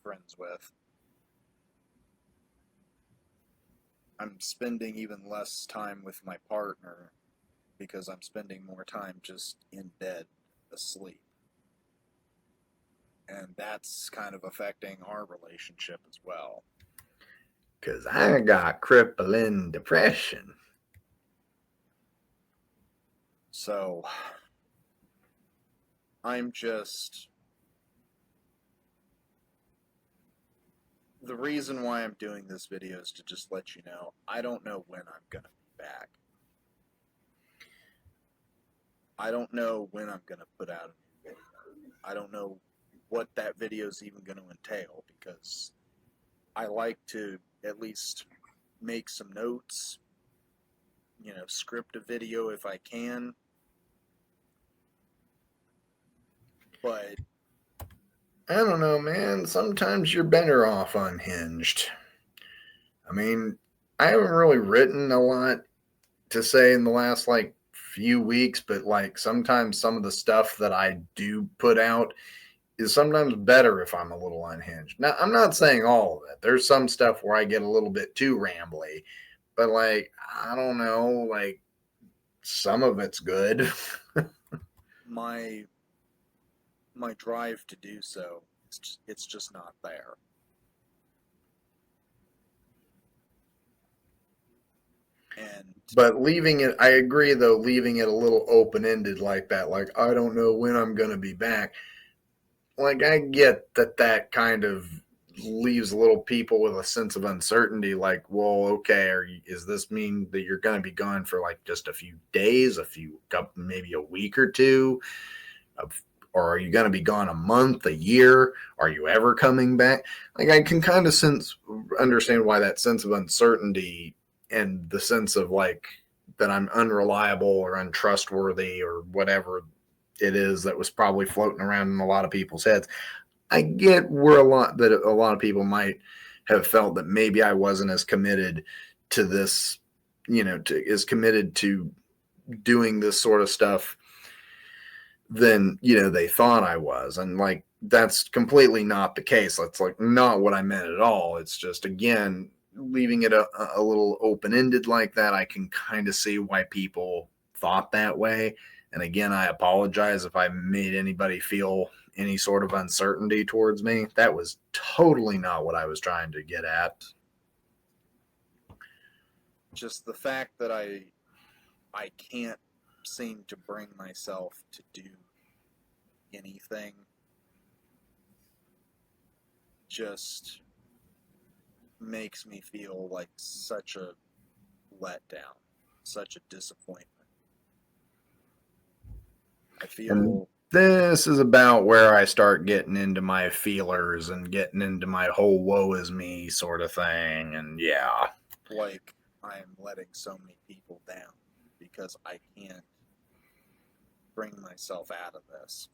friends with. I'm spending even less time with my partner because I'm spending more time just in bed, asleep. And that's kind of affecting our relationship as well. Because I got crippling depression. So I'm just, the reason why I'm doing this video is to just let you know, I don't know when I'm going to be back. I don't know when I'm going to put out a new video. I don't know what that video is even going to entail, because I like to at least make some notes, script a video if I can. But I don't know, man. Sometimes you're better off unhinged. I mean, I haven't really written a lot to say in the last few weeks, but sometimes some of the stuff that I do put out is sometimes better if I'm a little unhinged. Now, I'm not saying all of it. There's some stuff where I get a little bit too rambly, but I don't know, some of it's good. my drive to do so, it's just not there. But leaving it, I agree though, leaving it a little open-ended like that, I don't know when I'm going to be back. I get that kind of leaves little people with a sense of uncertainty, well, okay, is this mean that you're going to be gone for just a few days, maybe a week or two? Or are you going to be gone a month, a year? Are you ever coming back? I can kind of understand why that sense of uncertainty and the sense of that I'm unreliable or untrustworthy or whatever it is that was probably floating around in a lot of people's heads. I get where a lot of people might have felt that maybe I wasn't as committed to this, as committed to doing this sort of stuff than, they thought I was. And that's completely not the case. That's not what I meant at all. It's just, again, leaving it a little open-ended like that. I can kind of see why people thought that way. And again, I apologize if I made anybody feel any sort of uncertainty towards me. That was totally not what I was trying to get at. Just the fact that I can't seem to bring myself to do anything just makes me feel like such a letdown, such a disappointment. I feel this is about where I start getting into my feelers and getting into my whole woe is me sort of thing. And yeah, like I'm letting so many people down because I can't bring myself out of this.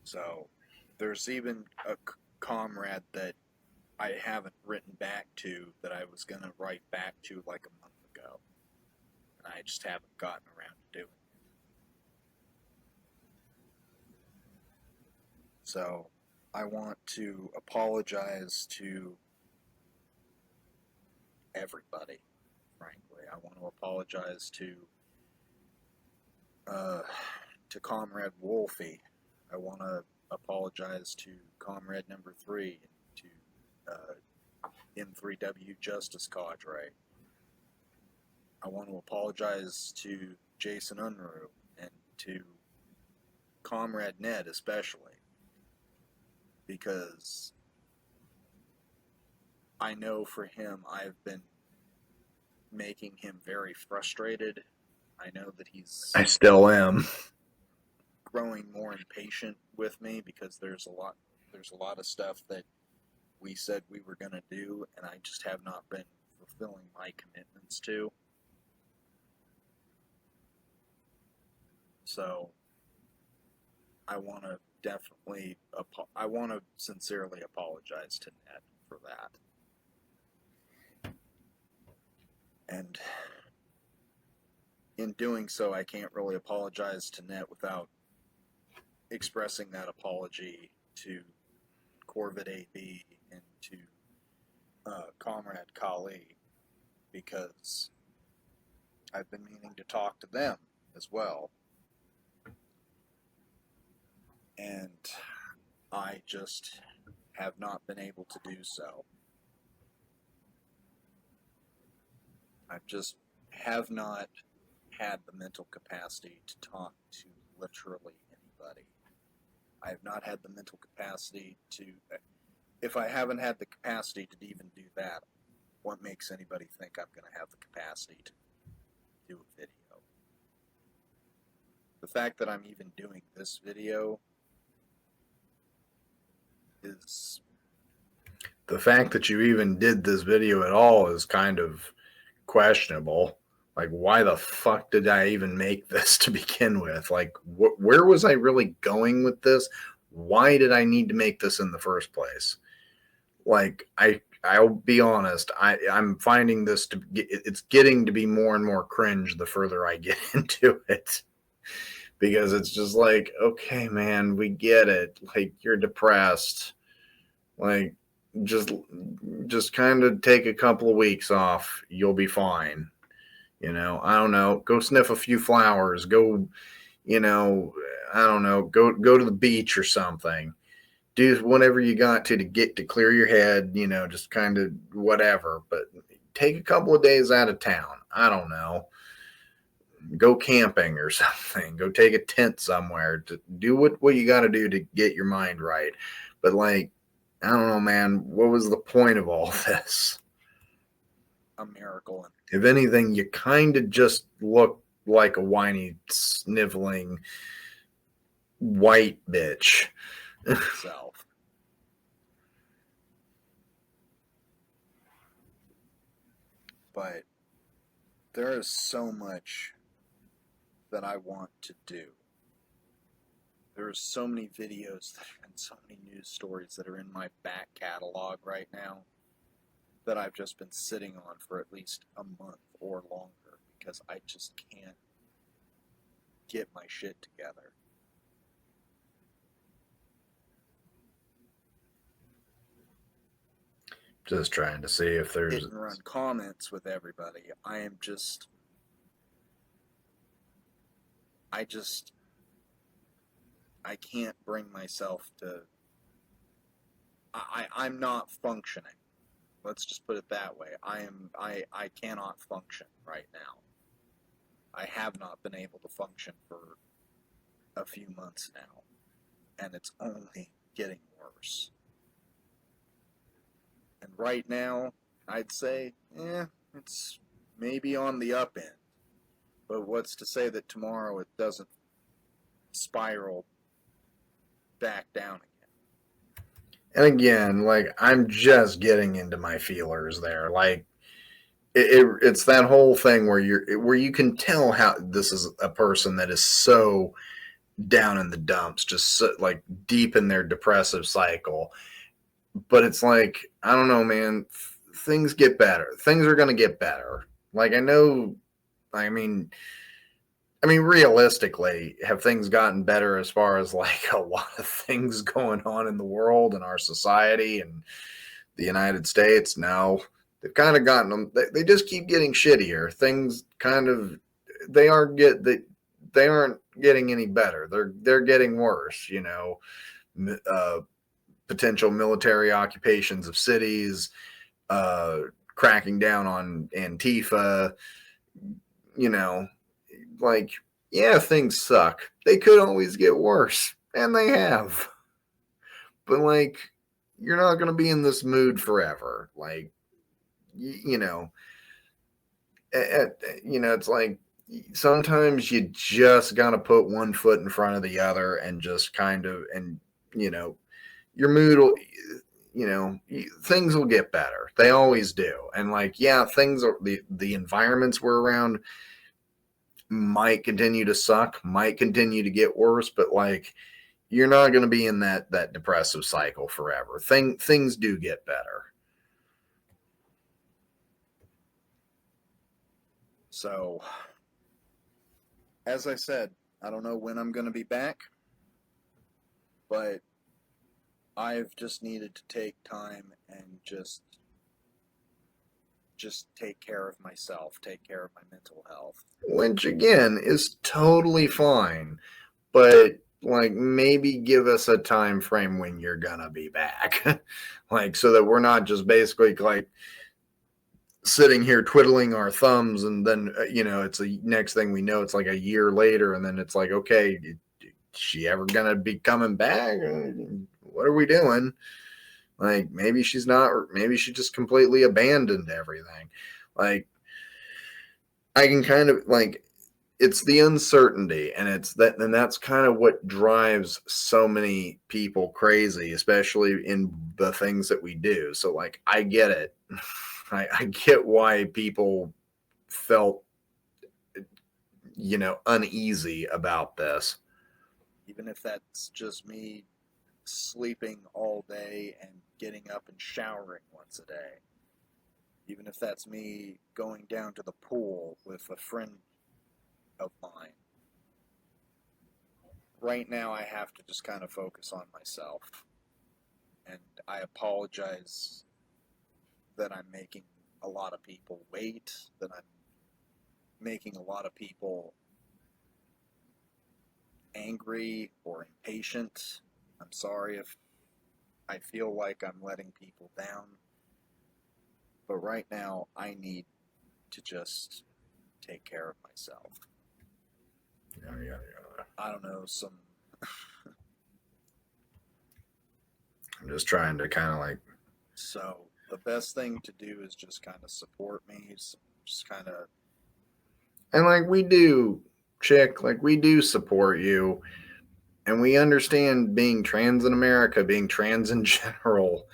So there's even a comrade that I haven't written back to that I was going to write back to a month ago. And I just haven't gotten around to doing it. So I want to apologize to everybody, frankly. I want to apologize to Comrade Wolfie. I want to apologize to Comrade number 3 and to M3W Justice Cadre. I want to apologize to Jason Unruh and to Comrade Ned especially, because I know for him I've been making him very frustrated. I know that I still am growing more impatient with me because there's a lot of stuff that we said we were going to do and I just have not been fulfilling my commitments to. So I want to sincerely apologize to Ned for that. And in doing so, I can't really apologize to Ned without expressing that apology to Corvid AB and to Comrade Kali, because I've been meaning to talk to them as well. And I just have not been able to do so. I've just have not had the mental capacity to talk to literally anybody. I have not had the mental capacity to, if I haven't had the capacity to even do that, what makes anybody think I'm going to have the capacity to do a video? The fact that I'm even doing this video is... The fact that you even did this video at all is kind of questionable. Like, why the fuck did I even make this to begin with? Like, where was I really going with this? Why did I need to make this in the first place? Like, I'll be honest, I'm finding this it's getting to be more and more cringe the further I get into it. Because it's just like, okay, man, we get it. Like, you're depressed. Like, just kind of take a couple of weeks off. You'll be fine. You know, I don't know. Go sniff a few flowers. Go, you know, I don't know. Go to the beach or something. Do whatever you got to get to clear your head. You know, just kind of whatever. But take a couple of days out of town. I don't know. Go camping or something. Go take a tent somewhere. To do what you got to do to get your mind right. But like, I don't know, man. What was the point of all this? A miracle. If anything, you kind of just look like a whiny, sniveling white bitch. Self. But there is so much that I want to do. There are so many videos and so many news stories that are in my back catalog right now that I've just been sitting on for at least a month or longer because I just can't get my shit together. Just trying to see if there's... Hit and run comments with everybody. I can't bring myself to... I'm not functioning. Let's just put it that way. I cannot function right now. I have not been able to function for a few months now, and it's only getting worse. And right now, I'd say, it's maybe on the up end. But what's to say that tomorrow it doesn't spiral back down again? And again, like, I'm just getting into my feelers there. Like, it's that whole thing where you can tell how this is a person that is so down in the dumps, just so, like, deep in their depressive cycle. But it's like, I don't know, man. Things get better. Things are going to get better. Like, I know, I mean, realistically, have things gotten better as far as like a lot of things going on in the world and our society and the United States? No, they've kind of gotten them. They just keep getting shittier. Things kind of, they aren't getting any better. They're getting worse. You know, potential military occupations of cities, cracking down on Antifa. You know. Like, yeah, things suck. They could always get worse, and they have. But, like, you're not going to be in this mood forever. Like, you know, it's like sometimes you just got to put one foot in front of the other and just kind of, and, you know, your mood will, you know, things will get better. They always do. And, like, yeah, things are, the environments we're around might continue to suck, might continue to get worse, but like, you're not going to be in that depressive cycle forever. Things do get better. So, as I said, I don't know when I'm going to be back, but I've just needed to take time and just take care of myself, take care of my mental health. Which, again, is totally fine. But, like, maybe give us a time frame when you're gonna be back. Like, so that we're not just basically, like, sitting here twiddling our thumbs, and then it's a next thing we know, it's like a year later, and then it's like, okay, is she ever gonna be coming back? What are we doing? Like, maybe she's not, or maybe she just completely abandoned everything. Like, I can kind of like, it's the uncertainty, and and that's kind of what drives so many people crazy, especially in the things that we do. So like, I get it. I get why people felt uneasy about this. Even if that's just me sleeping all day and getting up and showering once a day. Even if that's me going down to the pool with a friend of mine. Right now I have to just kind of focus on myself. And I apologize that I'm making a lot of people wait, that I'm making a lot of people angry or impatient. I'm sorry if I feel like I'm letting people down. But right now, I need to just take care of myself. Yeah. I don't know, I'm just trying to kind of like. So the best thing to do is just kind of support me, just kind of. And like, we do, chick, like, we do support you, and we understand being trans in America, being trans in general,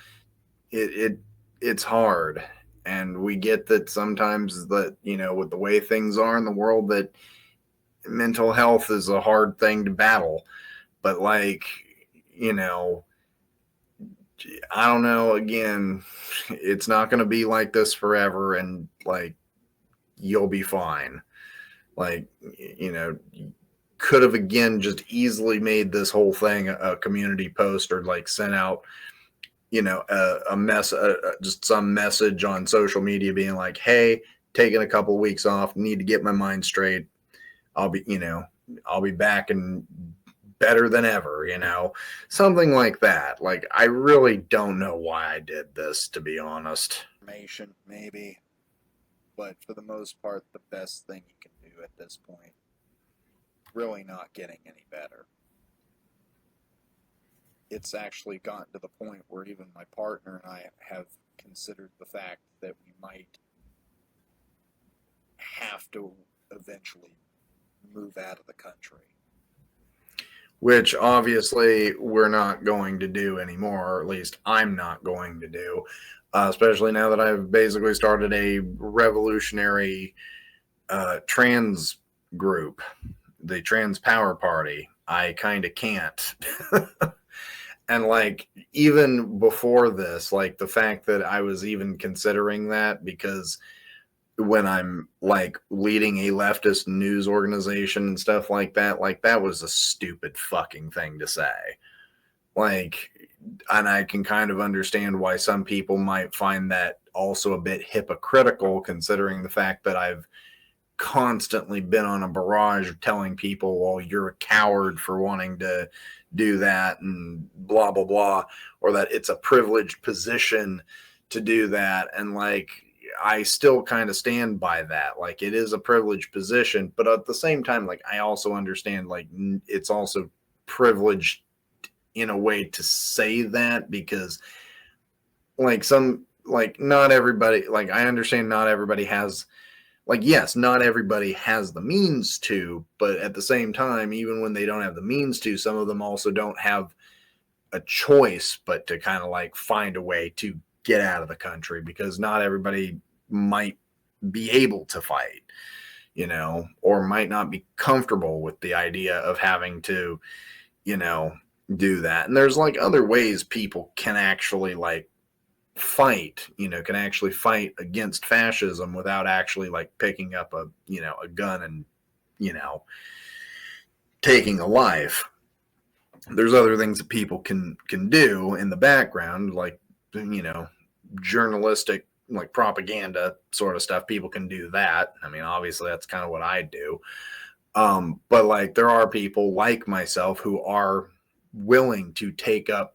it's hard. And we get that sometimes that, with the way things are in the world, that mental health is a hard thing to battle. But like, I don't know, again, it's not going to be like this forever, and like, you'll be fine. Like, could have again just easily made this whole thing a community post, or like sent out just some message on social media being like, hey, taking a couple of weeks off, need to get my mind straight, I'll be back and better than ever, something like that. Like, I really don't know why I did this, to be honest. Information, maybe, but for the most part, the best thing you can do at this point, really not getting any better. It's actually gotten to the point where even my partner and I have considered the fact that we might have to eventually move out of the country. Which obviously we're not going to do anymore, or at least I'm not going to do, especially now that I've basically started a revolutionary trans group, the Trans Power Party. I kind of can't. And like, even before this, like the fact that I was even considering that, because when I'm like leading a leftist news organization and stuff like that was a stupid fucking thing to say. Like, and I can kind of understand why some people might find that also a bit hypocritical, considering the fact that I've constantly been on a barrage of telling people, well, you're a coward for wanting to do that and blah, blah, blah, or that it's a privileged position to do that. And like, I still kind of stand by that. Like, it is a privileged position, but at the same time, like, I also understand, like, it's also privileged in a way to say that, because like not everybody, like, I understand not everybody has, like, yes, not everybody has the means to, but at the same time, even when they don't have the means to, some of them also don't have a choice but to kind of like find a way to get out of the country, because not everybody might be able to fight, or might not be comfortable with the idea of having to, do that. And there's like other ways people can actually like fight, can actually fight against fascism without actually like picking up a gun and, taking a life. There's other things that people can do in the background, like, journalistic, like propaganda sort of stuff. People can do that. I mean, obviously that's kind of what I do. But like, there are people like myself who are willing to take up,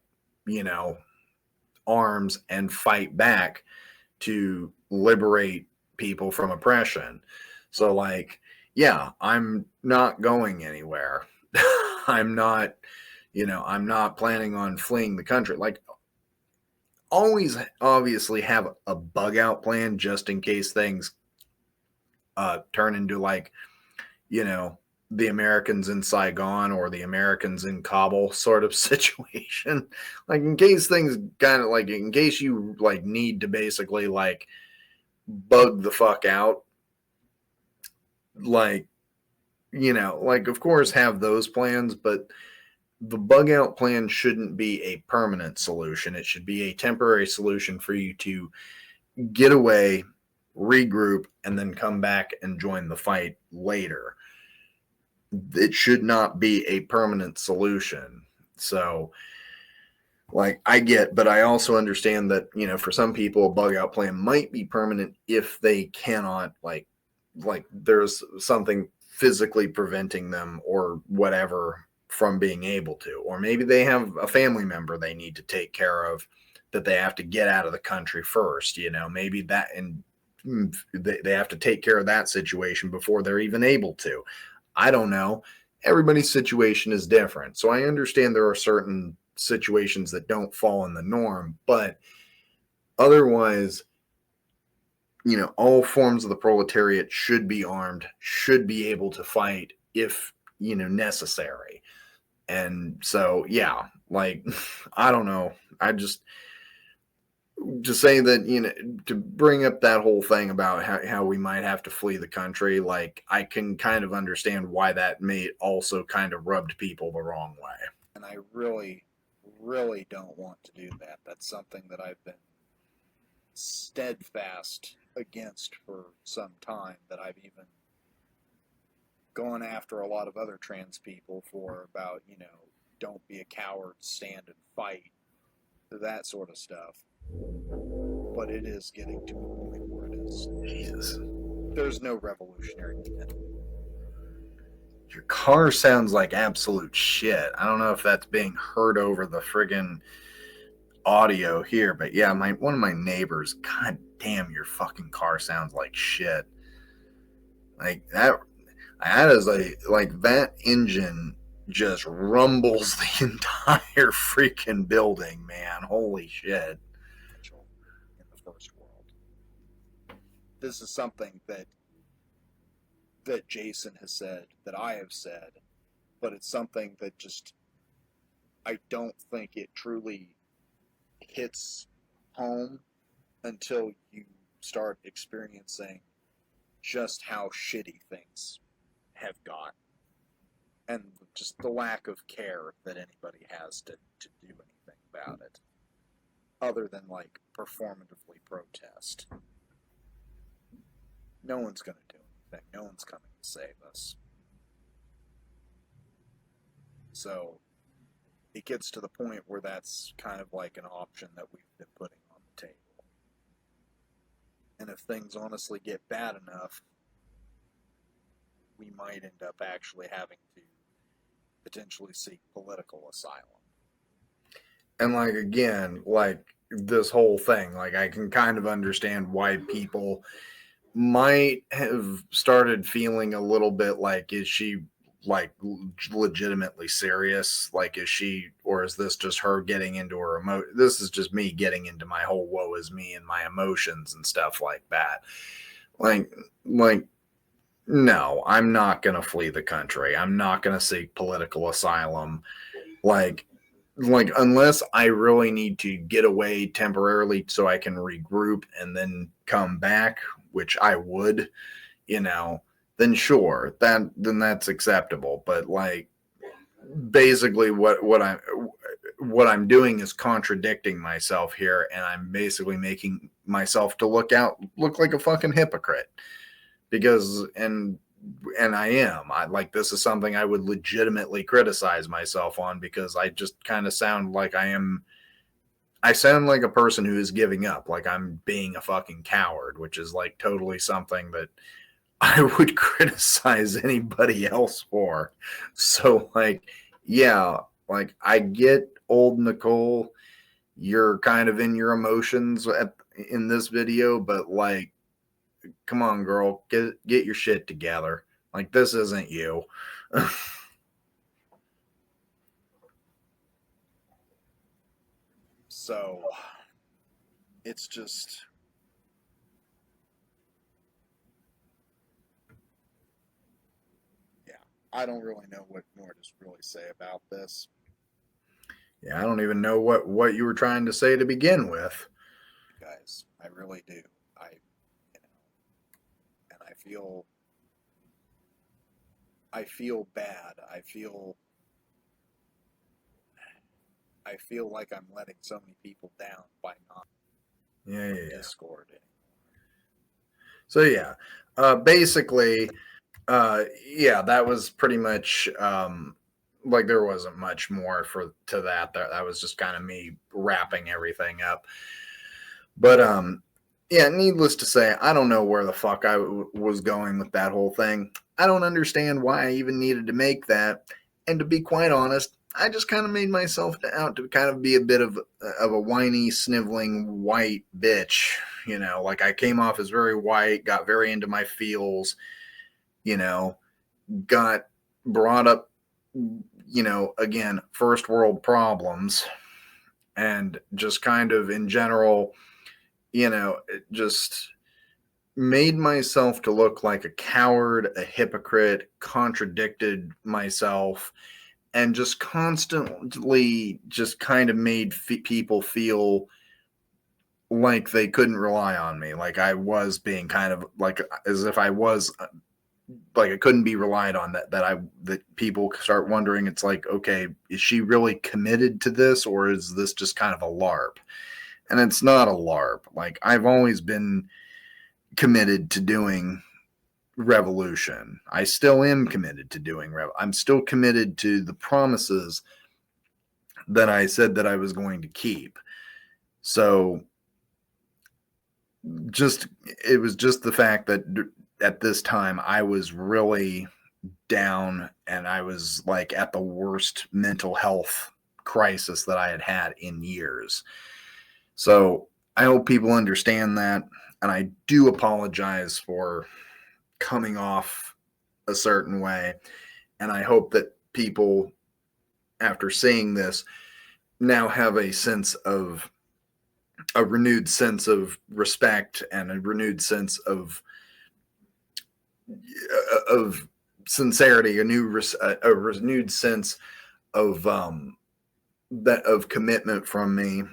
arms and fight back to liberate people from oppression. So like, yeah, I'm not going anywhere. I'm not, I'm not planning on fleeing the country. Like, always obviously have a bug out plan just in case things turn into like, the Americans in Saigon or the Americans in Kabul sort of situation. Like, in case things kind of like, in case you like need to basically like bug the fuck out, like, like, of course have those plans, but the bug out plan shouldn't be a permanent solution. It should be a temporary solution for you to get away, regroup, and then come back and join the fight later. It should not be a permanent solution. So, like, but I also understand that, for some people, a bug out plan might be permanent if they cannot, like there's something physically preventing them or whatever from being able to. Or maybe they have a family member they need to take care of that they have to get out of the country first, maybe that, and they have to take care of that situation before they're even able to. I don't know. Everybody's situation is different. So I understand there are certain situations that don't fall in the norm, but otherwise, all forms of the proletariat should be armed, should be able to fight if, necessary. And so, yeah, like, I don't know. I just to say that, to bring up that whole thing about how we might have to flee the country, like, I can kind of understand why that may also kind of rubbed people the wrong way. And I really, really don't want to do that. That's something that I've been steadfast against for some time, that I've even gone after a lot of other trans people for, about, don't be a coward, stand and fight, that sort of stuff. But it is getting to a point where it is. Jesus. There's no revolutionary intent. Your car sounds like absolute shit. I don't know if that's being heard over the friggin' audio here, but yeah, one of my neighbors, god damn, your fucking car sounds like shit. Like that is like that engine just rumbles the entire freaking building, man. Holy shit. In the first world. This is something that Jason has said, that I have said, but it's something that just, I don't think it truly hits home until you start experiencing just how shitty things have got, and just the lack of care that anybody has to do anything about it, other than like performatively protest. No one's going to do anything. No one's coming to save us. So it gets to the point where that's kind of like an option that we've been putting on the table. And if things honestly get bad enough, we might end up actually having to potentially seek political asylum. And like, again, like this whole thing, like, I can kind of understand why people might have started feeling a little bit like, is she like legitimately serious? Like, is she, or is this just her getting into her this is just me getting into my whole woe is me and my emotions and stuff like that. Like, no, I'm not going to flee the country. I'm not going to seek political asylum. Like, unless I really need to get away temporarily so I can regroup and then come back, which I would, then sure, then that's acceptable. But like, basically what I'm doing is contradicting myself here, and I'm basically making myself to look like a fucking hypocrite, because and I am. This is something I would legitimately criticize myself on, because I just kind of sound like I sound like a person who is giving up, like I'm being a fucking coward, which is like totally something that I would criticize anybody else for. So like, yeah, like I get, old Nicole, you're kind of in your emotions in this video, but like, come on, girl, get your shit together. Like, this isn't you. So it's just, yeah, I don't really know what more to really say about this. Yeah, I don't even know what you were trying to say to begin with. Guys, I really do. And I feel bad. I feel like I'm letting so many people down by not Discord anymore. So yeah, basically, yeah, that was pretty much like there wasn't much more to that. That was just kind of me wrapping everything up. But yeah, needless to say, I don't know where the fuck I was going with that whole thing. I don't understand why I even needed to make that. And to be quite honest, I just kind of made myself out to kind of be a bit of a whiny, sniveling white bitch. You know, like I came off as very white, got very into my feels, you know, got brought up, you know, again, first world problems, and just kind of in general, you know, just made myself to look like a coward, a hypocrite, contradicted myself, and just constantly just kind of made people feel like they couldn't rely on me, like I was being kind of like as if I was like I couldn't be relied on, that people start wondering, it's like, okay, is she really committed to this, or is this just kind of a LARP? And it's not a LARP. Like, I've always been committed to doing revolution. I still am committed to doing I'm still committed to the promises that I said that I was going to keep. So it was just the fact that at this time I was really down, and I was like at the worst mental health crisis that I had had in years. So I hope people understand that, and I do apologize for coming off a certain way, and I hope that people, after seeing this, now have a renewed sense of respect and a renewed sense of sincerity, a renewed sense of of commitment from me.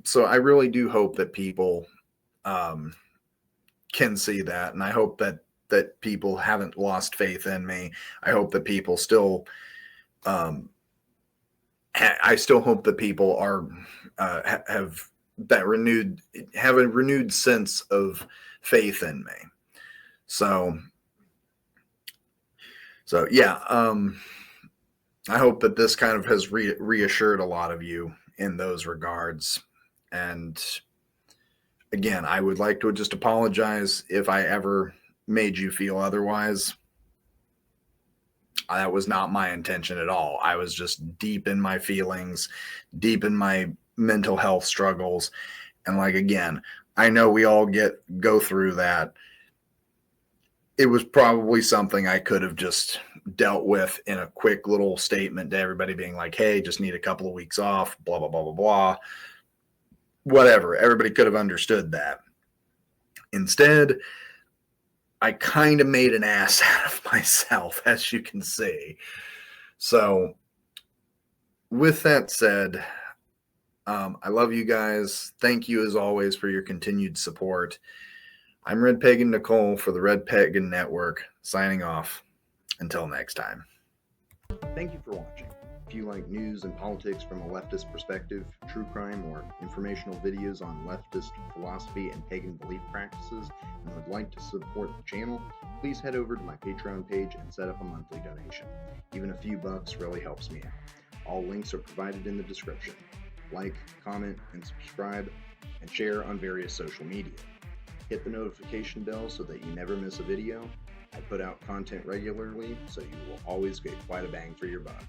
So I really do hope that people can see that, and I hope that people haven't lost faith in me. I hope that people still I still hope that people are have a renewed sense of faith in me. So yeah, I hope that this kind of has reassured a lot of you in those regards. And again, I would like to just apologize if I ever made you feel otherwise. That was not my intention at all. I was just deep in my feelings, deep in my mental health struggles. And like, again, I know we all go through that. It was probably something I could have just dealt with in a quick little statement to everybody, being like, hey, just need a couple of weeks off, blah, blah, blah, blah, blah. Whatever. Everybody could have understood that. Instead, I kind of made an ass out of myself, as you can see. So with that said, I love you guys. Thank you as always for your continued support. I'm RedPagan Nicole for the RedPagan Network, signing off. Until next time. Thank you for watching. If you like news and politics from a leftist perspective, true crime, or informational videos on leftist philosophy and pagan belief practices, and would like to support the channel, please head over to my Patreon page and set up a monthly donation. Even a few bucks really helps me out. All links are provided in the description. Like, comment, and subscribe, and share on various social media. Hit the notification bell so that you never miss a video. I put out content regularly, so you will always get quite a bang for your buck.